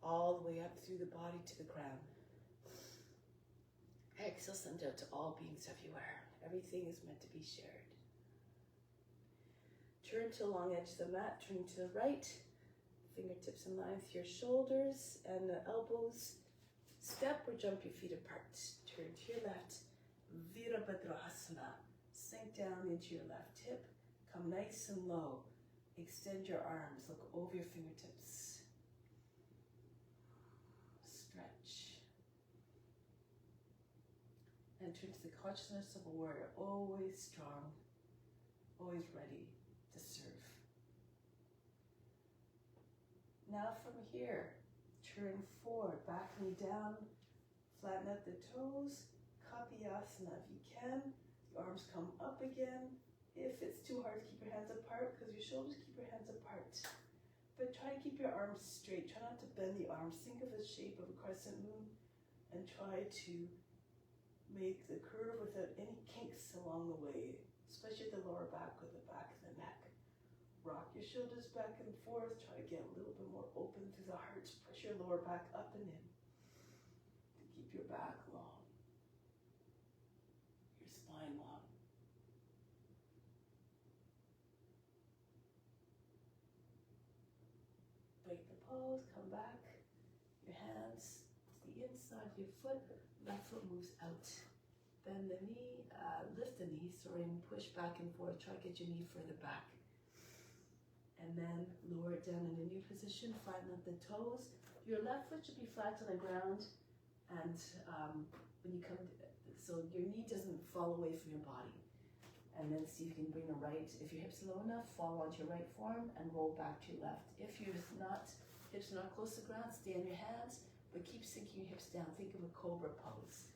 all the way up through the body to the crown. Exhale, send out to all beings everywhere. Everything is meant to be shared. Turn to the long edge of the mat, turn to the right. Fingertips in line with your shoulders and the elbows. Step or jump your feet apart. Turn to your left. Virabhadrasana. Sink down into your left hip. Come nice and low. Extend your arms. Look over your fingertips. Stretch. And turn to the consciousness of a warrior. Always strong. Always ready to serve. Now from here, turn forward, back knee down, flatten out the toes, Kapiyasana if you can. The arms come up again. If it's too hard to keep your hands apart, because your shoulders, keep your hands apart. But try to keep your arms straight. Try not to bend the arms. Think of the shape of a crescent moon and try to make the curve without any kinks along the way, especially at the lower back or the back of the neck. Rock your shoulders back and forth. Try to get a little bit more open through the heart. Push your lower back up and in to keep your back long, your spine long. Break the pose, come back. Your hands to the inside of your foot. Left foot moves out. Bend the knee, lift the knee, and push back and forth. Try to get your knee further back. And then lower it down in a new position, flatten out the toes. Your left foot should be flat on the ground, and when you come, so your knee doesn't fall away from your body. And then see if you can bring the right, if your hips are low enough, fall onto your right forearm and roll back to your left. If your hips are not close to the ground, stay on your hands, but keep sinking your hips down. Think of a cobra pose.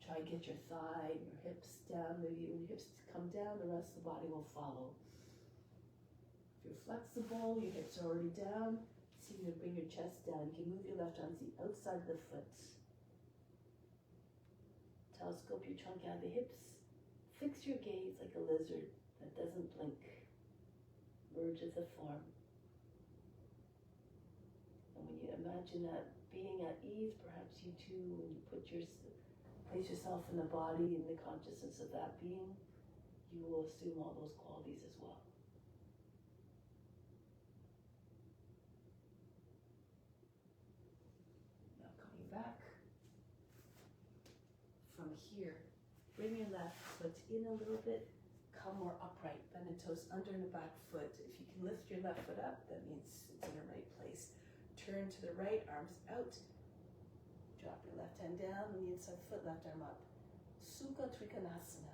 Try to get your thigh and your hips down. Maybe when your hips come down, the rest of the body will follow. If you're flexible, your hips are already down, see if you can bring your chest down. You can move your left arm to the outside of the foot. Telescope your trunk out of the hips. Fix your gaze like a lizard that doesn't blink. Merge as a form. And when you imagine that being at ease. Perhaps you too, when you place yourself in the body, in the consciousness of that being, you will assume all those qualities as well. Now coming back from here, bring your left foot in a little bit, come more upright, bend the toes under and the back foot. If you can lift your left foot up, that means it's in the right place. Turn to the right, arms out. Drop your left hand down on the inside foot, left arm up. Sukha Trikonasana.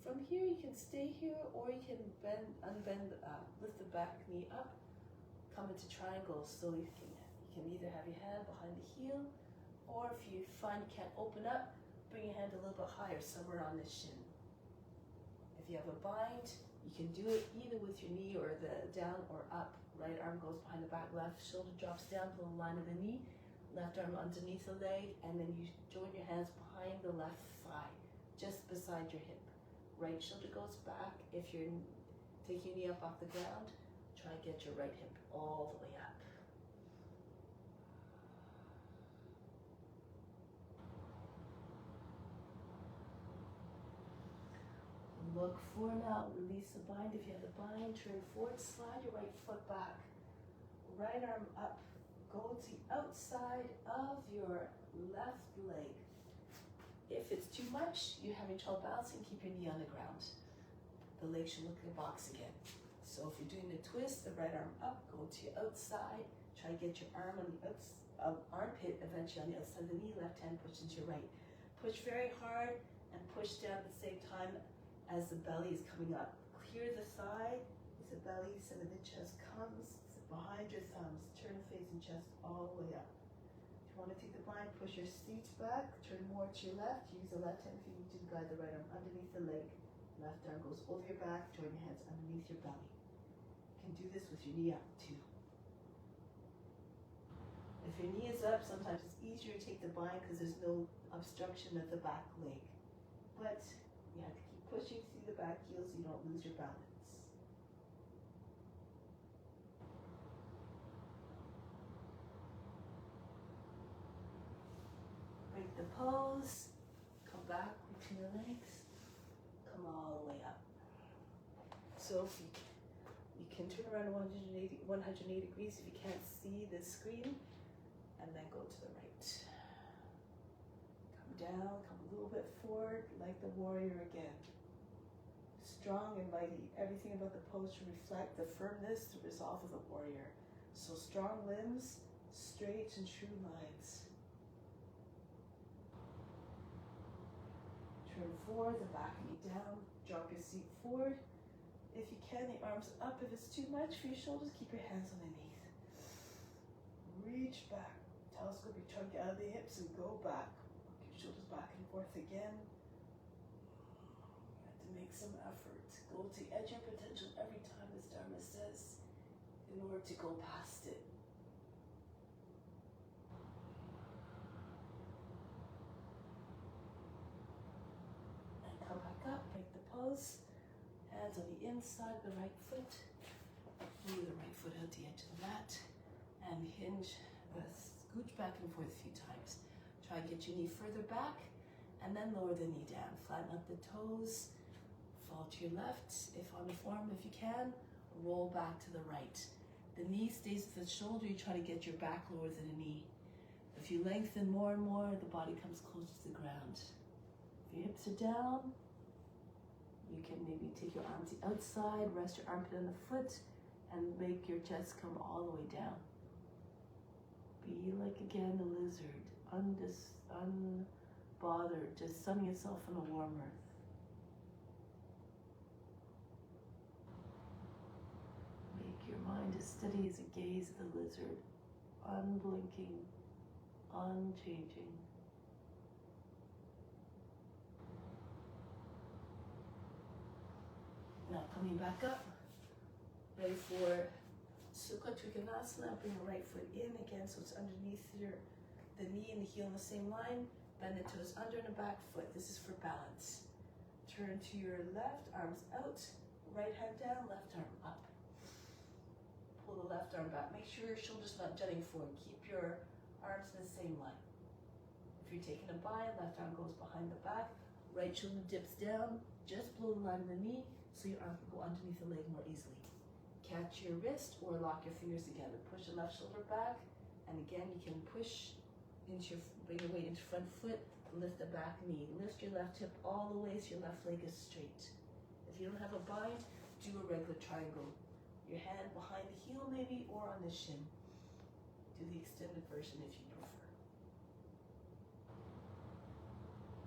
From here, you can stay here, or you can lift the back knee up, come into triangle. So you can either have your hand behind the heel, or if you find you can't open up, bring your hand a little bit higher, somewhere on the shin. If you have a bind, you can do it either with your knee or the down or up. Right arm goes behind the back, left shoulder drops down to the line of the knee, left arm underneath the leg, and then you join your hands behind the left thigh, just beside your hip. Right shoulder goes back. If you're taking your knee up off the ground, try to get your right hip all the way up. Look forward now, release the bind. If you have the bind, turn forward, slide your right foot back. Right arm up. Go to the outside of your left leg. If it's too much, you're having trouble balancing, keep your knee on the ground. The leg should look like a box again. So if you're doing the twist, the right arm up, go to your outside. Try to get your arm on the armpit, eventually on the outside of the knee, left hand push into your right. Push very hard and push down at the same time as the belly is coming up. Clear the thigh as the belly, center of the chest comes behind your thumbs. Turn face and chest all the way up. If you want to take the bind, push your seat back, turn more to your left. Use the left hand if you need to guide the right arm underneath the leg. Left arm goes over your back, join your hands underneath your belly. You can do this with your knee up too. If your knee is up, sometimes it's easier to take the bind because there's no obstruction of the back leg. But you have to keep pushing through the back heel so you don't lose your balance. Break the pose, come back between your legs, come all the way up. So if you can turn around 180 degrees if you can't see the screen, and then go to the right. Come down, come a little bit forward like the warrior again. Strong and mighty. Everything about the pose should reflect the firmness, the resolve of the warrior. So strong limbs, straight and true lines. Turn forward, the back knee down, drop your seat forward. If you can, the arms up. If it's too much for your shoulders, keep your hands underneath. Reach back, telescope your trunk out of the hips and go back. Walk your shoulders back and forth again. You have to make some effort. Go to the edge of potential every time this Dharma says in order to go past it. Come back up, break the pose. Hands on the inside of the right foot. Move the right foot out the edge of the mat. And hinge, scooch back and forth a few times. Try to get your knee further back. And then lower the knee down. Flatten up the toes. Fall to your left. If on the form, if you can, roll back to the right. The knee stays with the shoulder. You try to get your back lower than the knee. If you lengthen more and more, the body comes closer to the ground. If your hips are down, you can maybe take your arm to the outside, rest your armpit on the foot, and make your chest come all the way down. Be like, again, a lizard, unbothered, just sunning yourself in a warm earth. Make your mind as steady as the gaze of the lizard, unblinking, unchanging. Now coming back up, ready for Sukha Trikonasana. Bring the right foot in again so it's underneath the knee and the heel in the same line. Bend the toes under and the back foot. This is for balance. Turn to your left, arms out, right hand down, left arm up. Pull the left arm back. Make sure your shoulder's not jutting forward. Keep your arms in the same line. If you're taking a bind, left arm goes behind the back, right shoulder dips down, just below the line of the knee, so your arm can go underneath the leg more easily. Catch your wrist or lock your fingers together. Push the left shoulder back, and again you can push into bring your weight into front foot, lift the back knee. Lift your left hip all the way so your left leg is straight. If you don't have a bind, do a regular triangle. Your hand behind the heel maybe, or on the shin. Do the extended version if you prefer.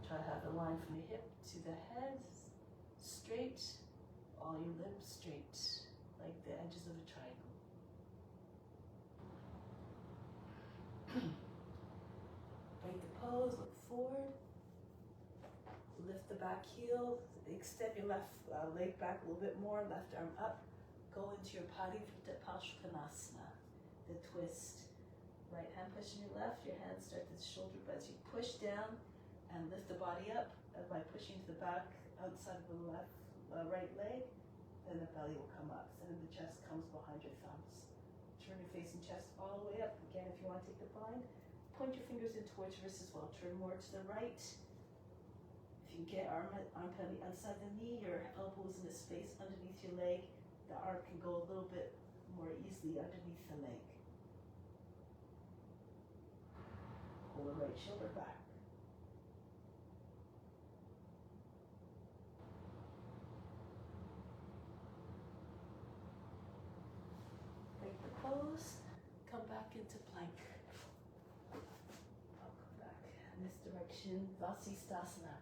Try to have the line from the hip to the head straight, all your limbs straight, like the edges of a triangle. Break the pose, look forward. Lift the back heel, extend your left leg back a little bit more, left arm up. Go into your Paschimottanasana, the twist. Right hand pushing your left, your hands start at the shoulder, but as you push down and lift the body up, by pushing to the back outside of the left right leg, then the belly will come up. Then the chest comes behind your thumbs. Turn your face and chest all the way up. Again, if you want to take the bind, point your fingers in towards your wrist as well. Turn more to the right. If you get armpit on the outside of the knee, your elbows in the space underneath your leg, the arm can go a little bit more easily underneath the leg. Pull the right shoulder back. Break the pose. Come back into plank. I'll come back in this direction. Vasisthasana.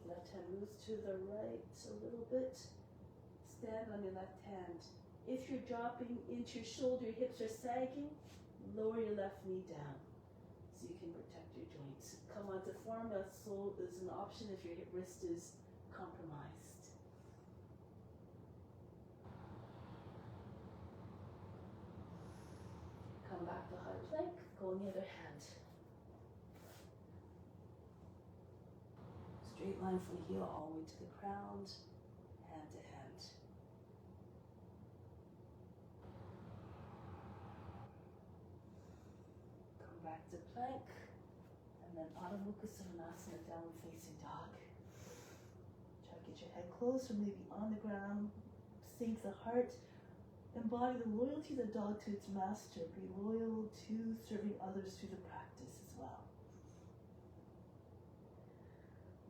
Left hand moves to the right a little bit. Stand on your left hand. If you're dropping into your shoulder, your hips are sagging, lower your left knee down so you can protect your joints. Come onto form. So is an option if your hip wrist is compromised. Come back to high plank. Go on the other hand. Straight line from the heel all the way to the ground, hand to hand. Come back to plank, and then Adho Mukha Svanasana, downward facing dog. Try to get your head close or maybe on the ground. Sink the heart. Embody the loyalty of the dog to its master. Be loyal to serving others through the practice as well.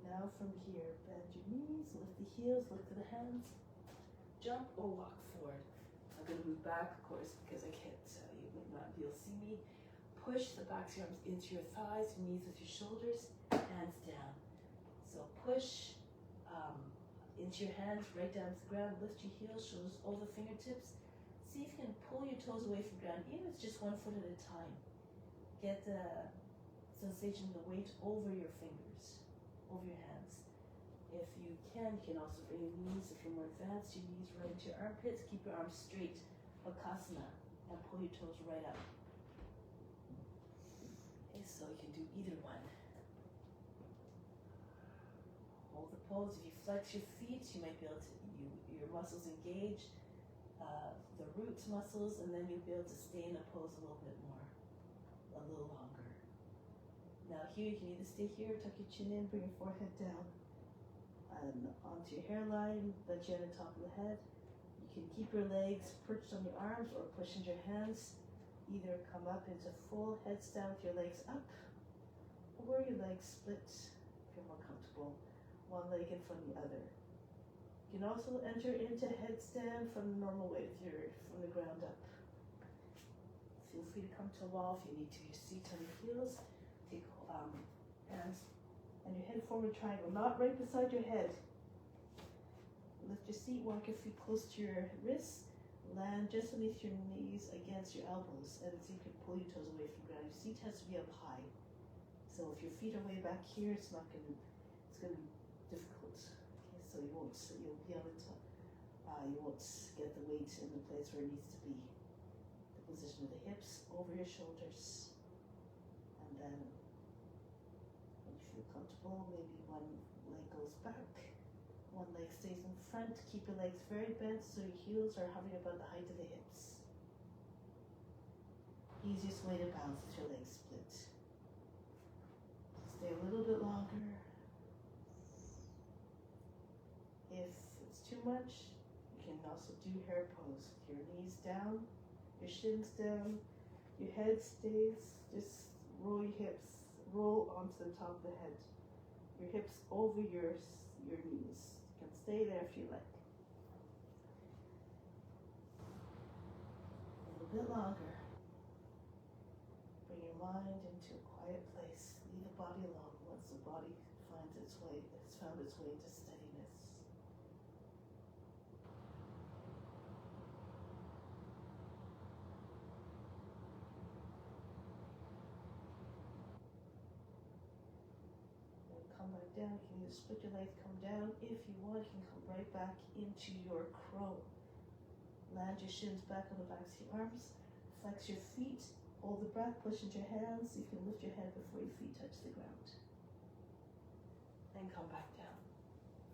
Now from here, bend your knees, lift the heels, lift to the hands, jump or walk forward. I'm going to move back, of course, because I can't, you might not be able to see me. Push the backs of your arms into your thighs, your knees with your shoulders, hands down. So push into your hands, right down to the ground, lift your heels, shoulders over fingertips. See if you can pull your toes away from the ground, even if it's just 1 foot at a time. Get the sensation of the weight over your fingers, over your hands. If you can also bring your knees, if you're more advanced, your knees right into your armpits. Keep your arms straight, Bakasana, and pull your toes right up. Okay, so you can do either one. Hold the pose. If you flex your feet, you might be able to, your muscles engage, the roots muscles, and then you'll be able to stay in a pose a little bit more, a little longer. Now here, you can either stay here, tuck your chin in, bring your forehead down, and onto your hairline, let your head on top of the head. You can keep your legs perched on your arms or push into your hands. Either come up into full headstand with your legs up, or your legs split if you're more comfortable, one leg in front of the other. You can also enter into headstand from the normal way, from the ground up. Feel free to come to a wall if you need to. Your seat on your heels. Take hands and your head forward triangle, not right beside your head. Lift your seat, walk your feet close to your wrists, land just underneath your knees against your elbows, and so you can pull your toes away from the ground. Your seat has to be up high. So if your feet are way back here, it's going to be difficult. Okay, so you'll be able to, you won't get the weight in the place where it needs to be. The position of the hips over your shoulders. And then when you feel comfortable, maybe one leg goes back, one leg stays in front. Keep your legs very bent so your heels are hovering above the height of the hips. Easiest way to balance is your legs split. Stay a little bit longer. If it's too much, you can also do hair pose with your knees down, your shins down, your head stays. Just roll your hips, roll onto the top of the head. Your hips over your knees. You can stay there if you like. A little bit longer. Bring your mind into a quiet place. Leave the body alone once the body finds its way, has found its way into steadiness. Come back down. You can either split your legs, come down. If you want, you can come right back into your crow. Land your shins back on the backs of your arms. Flex your feet. Hold the breath. Push into your hands. You can lift your head before your feet touch the ground. Then come back down.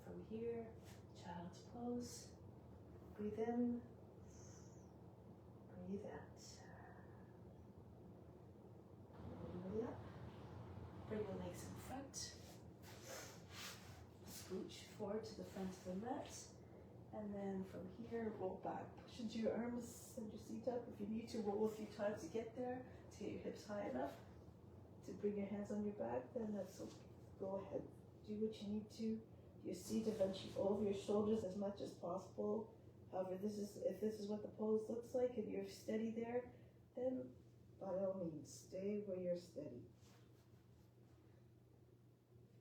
From here, child's pose. Breathe in. Breathe out. Way up. Bring your legs in front. Scooch forward to the front of the mat, and then from here roll back. Push into your arms, send your seat up. If you need to, roll a few times to get there, to get your hips high enough to bring your hands on your back, then that's okay. Go ahead, do what you need to. Your seat eventually over your shoulders as much as possible. However, if this is what the pose looks like and you're steady there, then by all means stay where you're steady.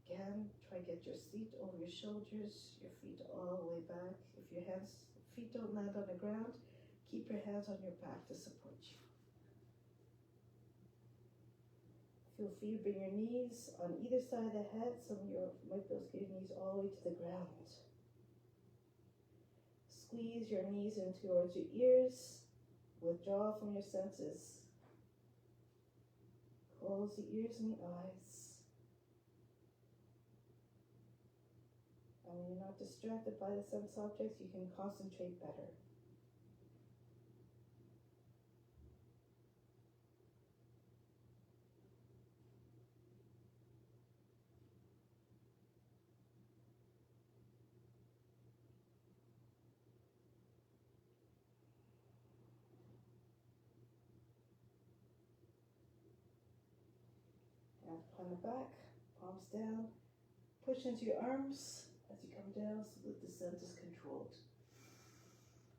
Again, try to get your seat over your shoulders, your feet all the way back. If your feet don't land on the ground, keep your hands on your back to support you. Feel free to bring your knees on either side of the head. Some of you might be able to get your knees all the way to the ground. Squeeze your knees in towards your ears. Withdraw from your senses. Close the ears and the eyes. And when you're not distracted by the sense objects, you can concentrate better. Hands behind the back, palms down. Push into your arms as you come down so that the descent is controlled.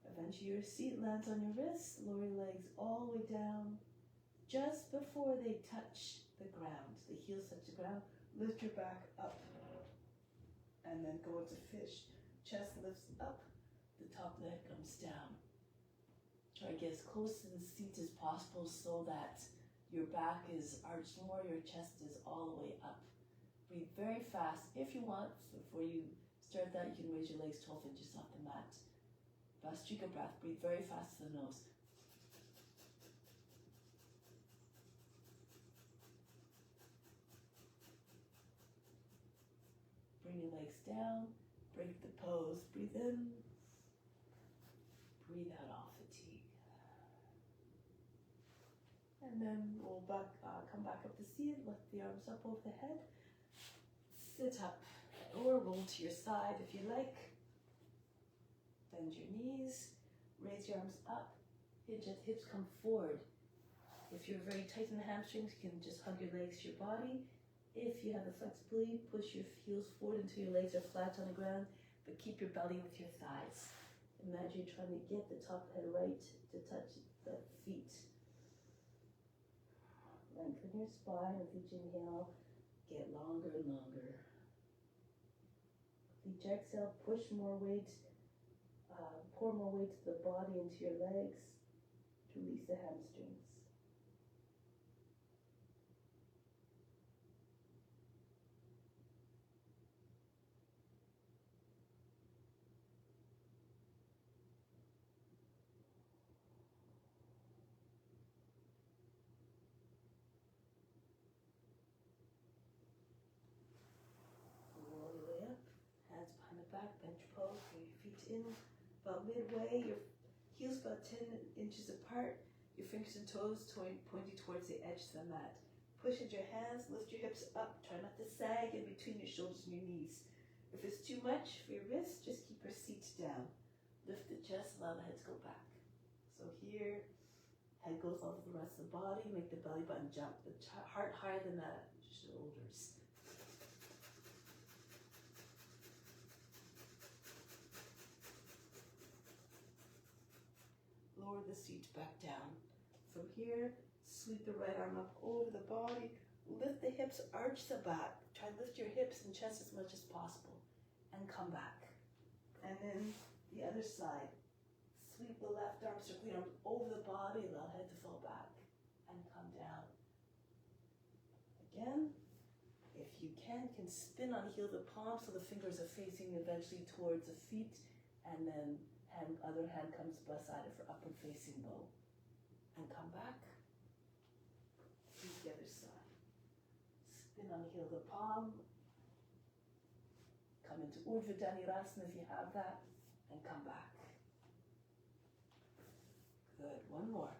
Eventually your seat lands on your wrists. Lower your legs all the way down. Just before they touch the ground, the heels touch the ground, lift your back up. And then go into fish. Chest lifts up, the top of the head comes down. Try to get as close to the seat as possible so that your back is arched more, your chest is all the way up. Breathe very fast. If you want, before you start that, you can raise your legs 12 inches off the mat. Vastrika breath. Breathe very fast to the nose. Bring your legs down. Break the pose. Breathe in. Breathe out all fatigue. And then roll back, come back up to seated. Lift the arms up over the head. Sit up or roll to your side if you like. Bend your knees, raise your arms up, hinge at the hips, come forward. If you're very tight in the hamstrings, you can just hug your legs to your body. If you have the flexibility, push your heels forward until your legs are flat on the ground, but keep your belly with your thighs. Imagine you're trying to get the top head right to touch the feet. Lengthen your spine with each inhale, get longer and longer. Each exhale, push more weight, pour more weight to the body into your legs to release the hamstrings. Roll your way up, hands behind the back, bench pose, bring your feet in. About midway, your heels about 10 inches apart. Your fingers and toes pointing towards the edge of the mat. Push into your hands, lift your hips up. Try not to sag in between your shoulders and your knees. If it's too much for your wrists, just keep your seat down. Lift the chest, allow the head to go back. So here, head goes over the rest of the body. Make the belly button jump. The heart higher than the shoulders. Lower the seat back down. From here, sweep the right arm up over the body. Lift the hips, arch the back. Try to lift your hips and chest as much as possible. And come back. And then the other side. Sweep the left arm, circle the arm over the body. Allow the head to fall back. And come down. Again, if you can spin on the heel of the palm so the fingers are facing eventually towards the feet. And then other hand comes beside it for upward facing bow. And come back. Do the other side. Spin on the heel of the palm. Come into Urdhva Dhanurasana if you have that. And come back. Good. One more.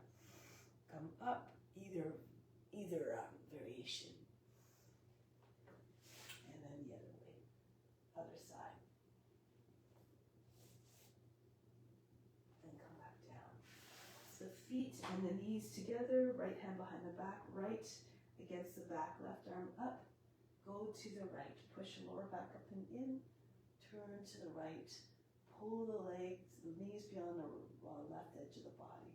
Come up. Either variation. And then the other way. Other side. The feet and the knees together, right hand behind the back, right against the back, left arm up, go to the right, push the lower back up and in, turn to the right, pull the legs, the knees beyond the left edge of the body.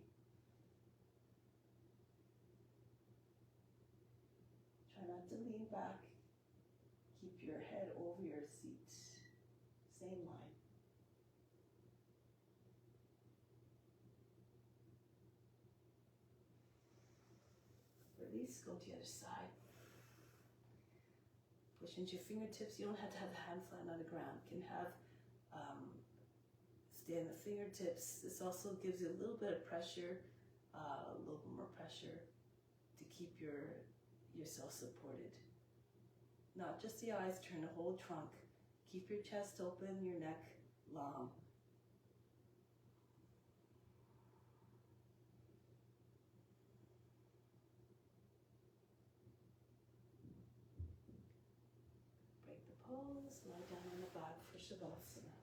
Try not to lean back, keep your head over your seat, same line. Release, go to the other side. Push into your fingertips. You don't have to have the hand flat on the ground. You can have stay on the fingertips. This also gives you a little bit of pressure, a little bit more pressure to keep yourself supported. Not just the eyes, turn the whole trunk. Keep your chest open, your neck long. Pose, lie down on the back for Shavasana.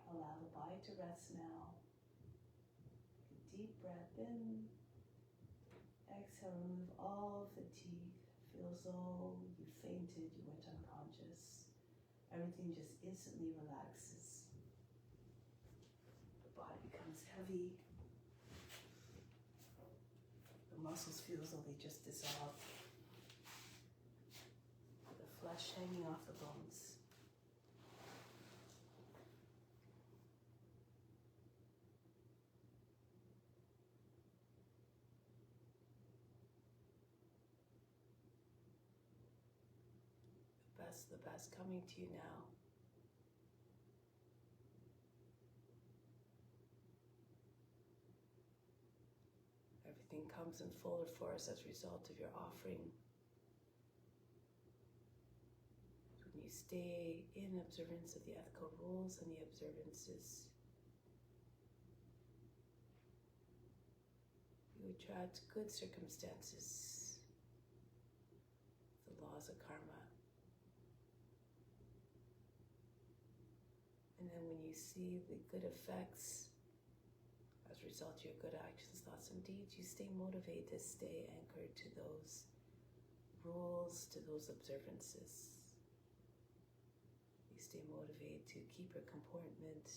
Allow the body to rest now. Take a deep breath in. Exhale, remove all fatigue. Feel as though you fainted, you went unconscious. Everything just instantly relaxes. The body becomes heavy. The muscles feel as though they just dissolve. Flesh hanging off the bones. The best coming to you now. Everything comes in fuller force as a result of your offering. You stay in observance of the ethical rules and the observances. You attract good circumstances, the laws of karma. And then when you see the good effects as a result of your good actions, thoughts, and deeds, you stay motivated to stay anchored to those rules, to those observances. Stay motivated to keep your comportment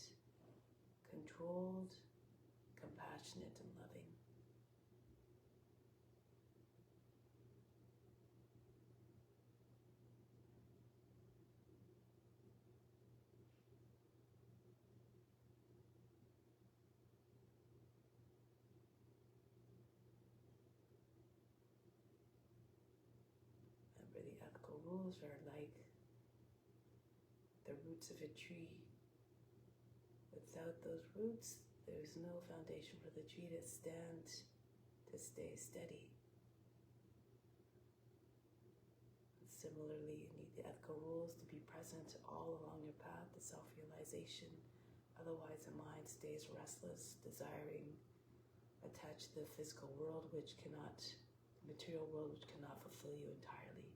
controlled, compassionate, and loving. Remember, the ethical rules are like the roots of a tree. Without those roots, there's no foundation for the tree to stand, to stay steady. And similarly, you need the ethical rules to be present all along your path to self-realization, Otherwise, the mind stays restless, desiring, attached to the physical world, the material world, which cannot fulfill you entirely.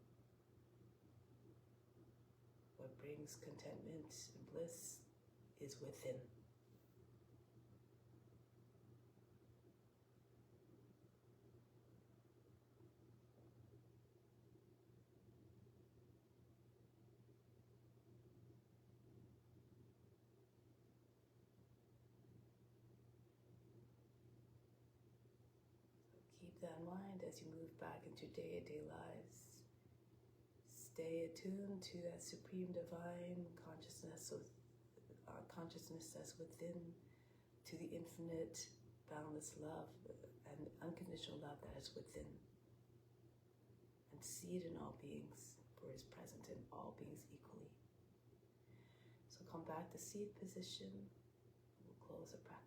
What brings contentment and bliss is within. Keep that in mind as you move back into day-to-day lives. Stay attuned to that supreme divine consciousness that's within, to the infinite, boundless love and unconditional love that is within. And see it in all beings, for it is present in all beings equally. So come back to seated position. We'll close the practice.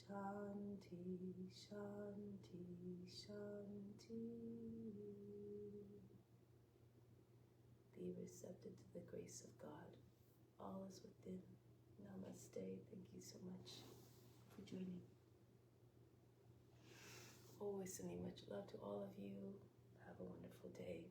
Shanti, Shanti, Shanti. Be receptive to the grace of God. All is within. Namaste. Thank you so much for joining. Always sending much love to all of you. Have a wonderful day.